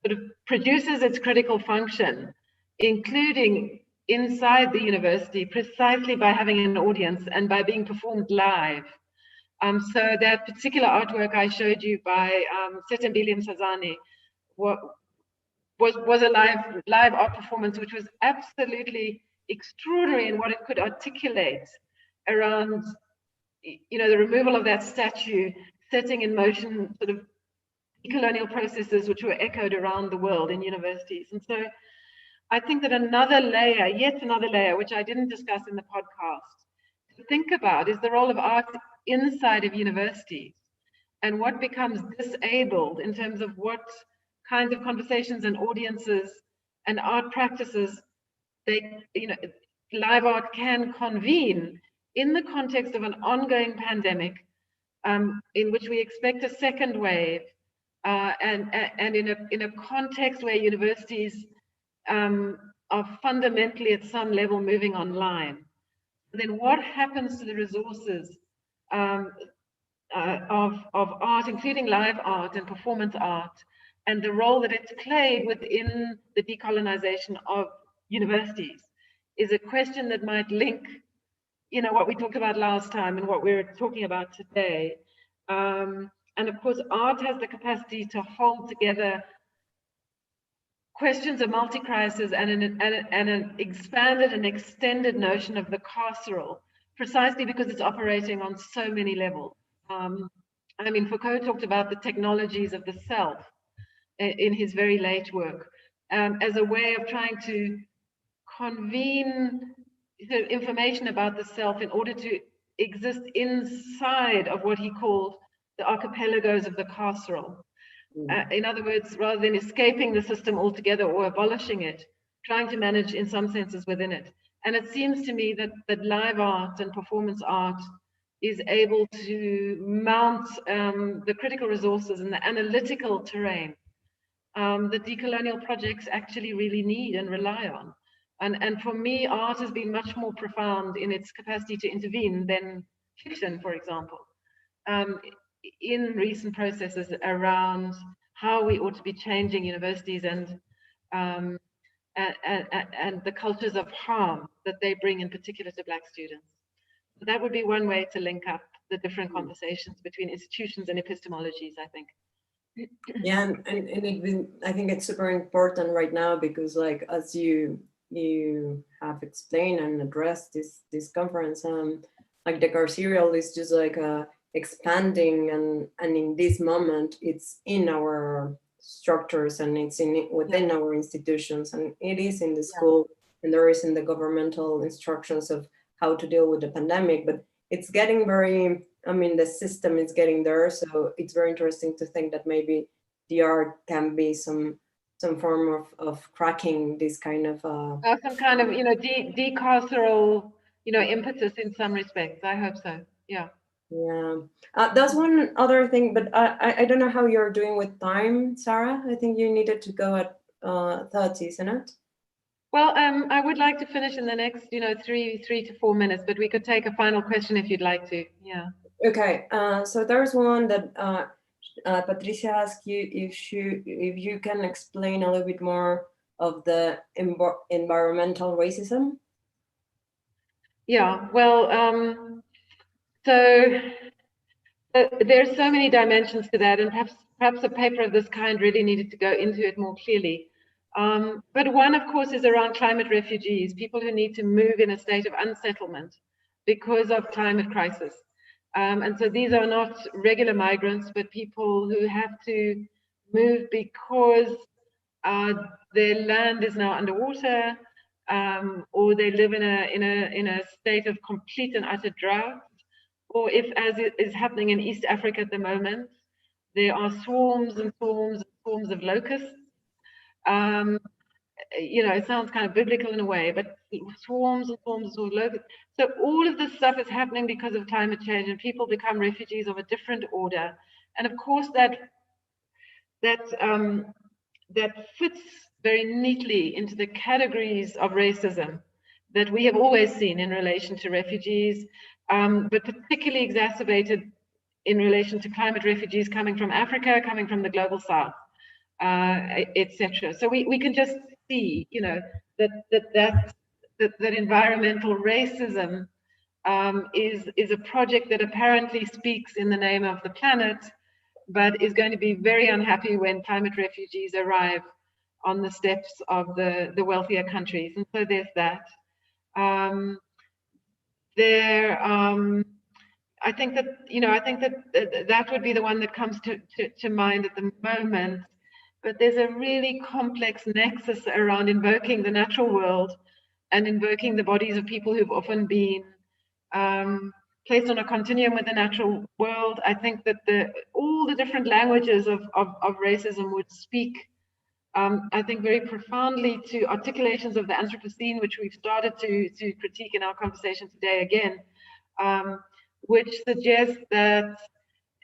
sort of produces its critical function, including inside the university, precisely by having an audience and by being performed live. So that particular artwork I showed you by Setembili Msazane was a live art performance, which was absolutely extraordinary in what it could articulate around, you know, the removal of that statue, setting in motion sort of colonial processes which were echoed around the world in universities. And so I think that another layer, yet another layer, which I didn't discuss in the podcast, to think about is the role of art inside of universities and what becomes disabled in terms of what kinds of conversations and audiences and art practices they, you know, live art can convene in the context of an ongoing pandemic, in which we expect a second wave, and in a context where universities are fundamentally at some level moving online. Then what happens to the resources of art, including live art and performance art, and the role that it's played within the decolonization of universities, is a question that might link, you know, what we talked about last time and what we're talking about today. And of course, art has the capacity to hold together questions of multi-crisis and an expanded and extended notion of the carceral, precisely because it's operating on so many levels. I mean, Foucault talked about the technologies of the self in his very late work, as a way of trying to convene information about the self in order to exist inside of what he called the archipelagos of the carceral. In other words, rather than escaping the system altogether or abolishing it, trying to manage in some senses within it. And it seems to me that live art and performance art is able to mount the critical resources and the analytical terrain that decolonial projects actually really need and rely on. And for me, art has been much more profound in its capacity to intervene than fiction, for example, in recent processes around how we ought to be changing universities and the cultures of harm that they bring in particular to Black students. So that would be one way to link up the different conversations between institutions and epistemologies, I think. Yeah, I think it's super important right now because, like, as you have explained and addressed this conference, like the carceral is just like expanding, and in this moment it's in our structures and it's within our institutions, and it is in the school, and there is in the governmental instructions of how to deal with the pandemic, but it's getting very, I mean, the system is getting there, so it's very interesting to think that maybe the art can be some form of cracking this kind of some kind of, you know, decarceral, you know, impetus in some respects. I hope so. Yeah. That's one other thing, but I don't know how you're doing with time, Sarah. I think you needed to go at 30, isn't it? Well, I would like to finish in the next, you know, three to 4 minutes, but we could take a final question if you'd like to. Yeah. Okay. So there's one that Patricia asked you if you can explain a little bit more of the environmental racism. Yeah. Well, so there's so many dimensions to that, and perhaps a paper of this kind really needed to go into it more clearly. But one, of course, is around climate refugees, people who need to move in a state of unsettlement because of climate crisis. And so these are not regular migrants, but people who have to move because their land is now underwater, or they live in a state of complete and utter drought, or if, as it is happening in East Africa at the moment, there are swarms and swarms and swarms of locusts. You know, it sounds kind of biblical in a way, but swarms and swarms of locusts. So all of this stuff is happening because of climate change, and people become refugees of a different order. And of course, that fits very neatly into the categories of racism that we have always seen in relation to refugees, but particularly exacerbated in relation to climate refugees coming from Africa, coming from the global south. etc. So we can just see, you know, that environmental racism is a project that apparently speaks in the name of the planet, but is going to be very unhappy when climate refugees arrive on the steps of the wealthier countries. And so there's that. I think that, you know, that would be the one that comes to mind at the moment. But there's a really complex nexus around invoking the natural world and invoking the bodies of people who've often been placed on a continuum with the natural world. I think that all the different languages of racism would speak, I think, very profoundly to articulations of the Anthropocene, which we've started to critique in our conversation today again, which suggests that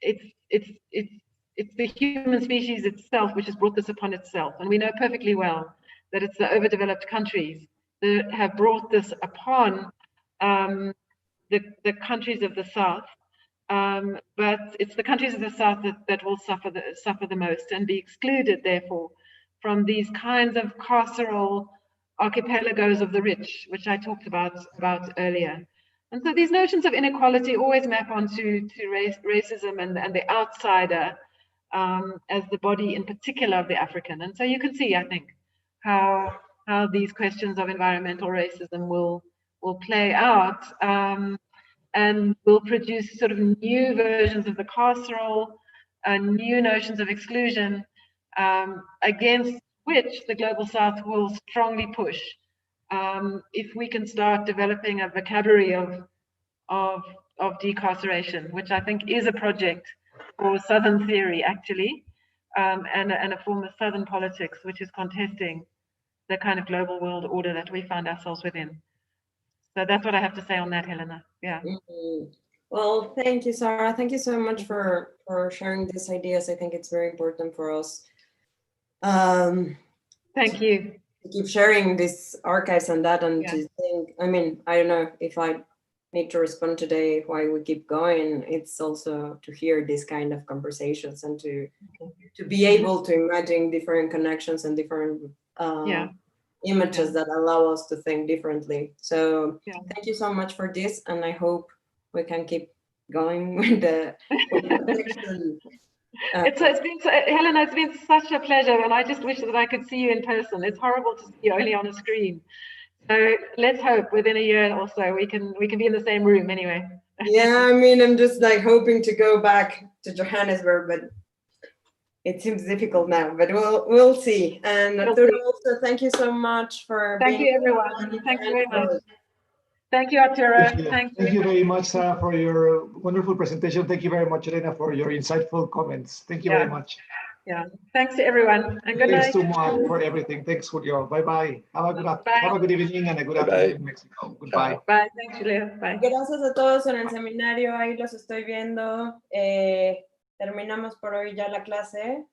it's the human species itself which has brought this upon itself. And we know perfectly well that it's the overdeveloped countries that have brought this upon the countries of the South. But it's the countries of the South that will suffer the most and be excluded, therefore, from these kinds of carceral archipelagos of the rich, which I talked about earlier. And so these notions of inequality always map onto racism and the outsider as the body in particular of the African. And so you can see, I think, how these questions of environmental racism will play out and will produce sort of new versions of the carceral, new notions of exclusion, against which the Global South will strongly push. If we can start developing a vocabulary of decarceration, which I think is a project for Southern theory, actually, and a form of Southern politics, which is contesting the kind of global world order that we find ourselves within. So that's what I have to say on that, Helena. Yeah. Mm-hmm. Well, thank you, Sarah. Thank you so much for sharing these ideas. I think it's very important for us. Thank you. To keep sharing these archives and that, and to think, I mean, I don't know if I need to respond today why we keep going. It's also to hear these kind of conversations and to be able to imagine different connections and different images that allow us to think differently. So thank you so much for this, and I hope we can keep going with the connection. It's been, Helena, it's been such a pleasure, and I just wish that I could see you in person. It's horrible to see you only on a screen. So let's hope within a year or so we can be in the same room anyway. Yeah, I mean, I'm just like hoping to go back to Johannesburg, but it seems difficult now. But we'll see. And Arturo, also, thank you so much for being here. Thank you, everyone. Thank you very much. Thank you, Arturo. Thank you very much, Sarah, for your wonderful presentation. Thank you very much, Elena, for your insightful comments. Thank you very much. Yeah. Thanks to everyone. And good night. Thanks to Mark for everything. Thanks, Julio. Bye-bye. Have a good evening and a good afternoon in Mexico. Goodbye. Bye. Thanks, Julia. Bye. Gracias a todos en el seminario. Ahí los estoy viendo. Terminamos por hoy ya la clase.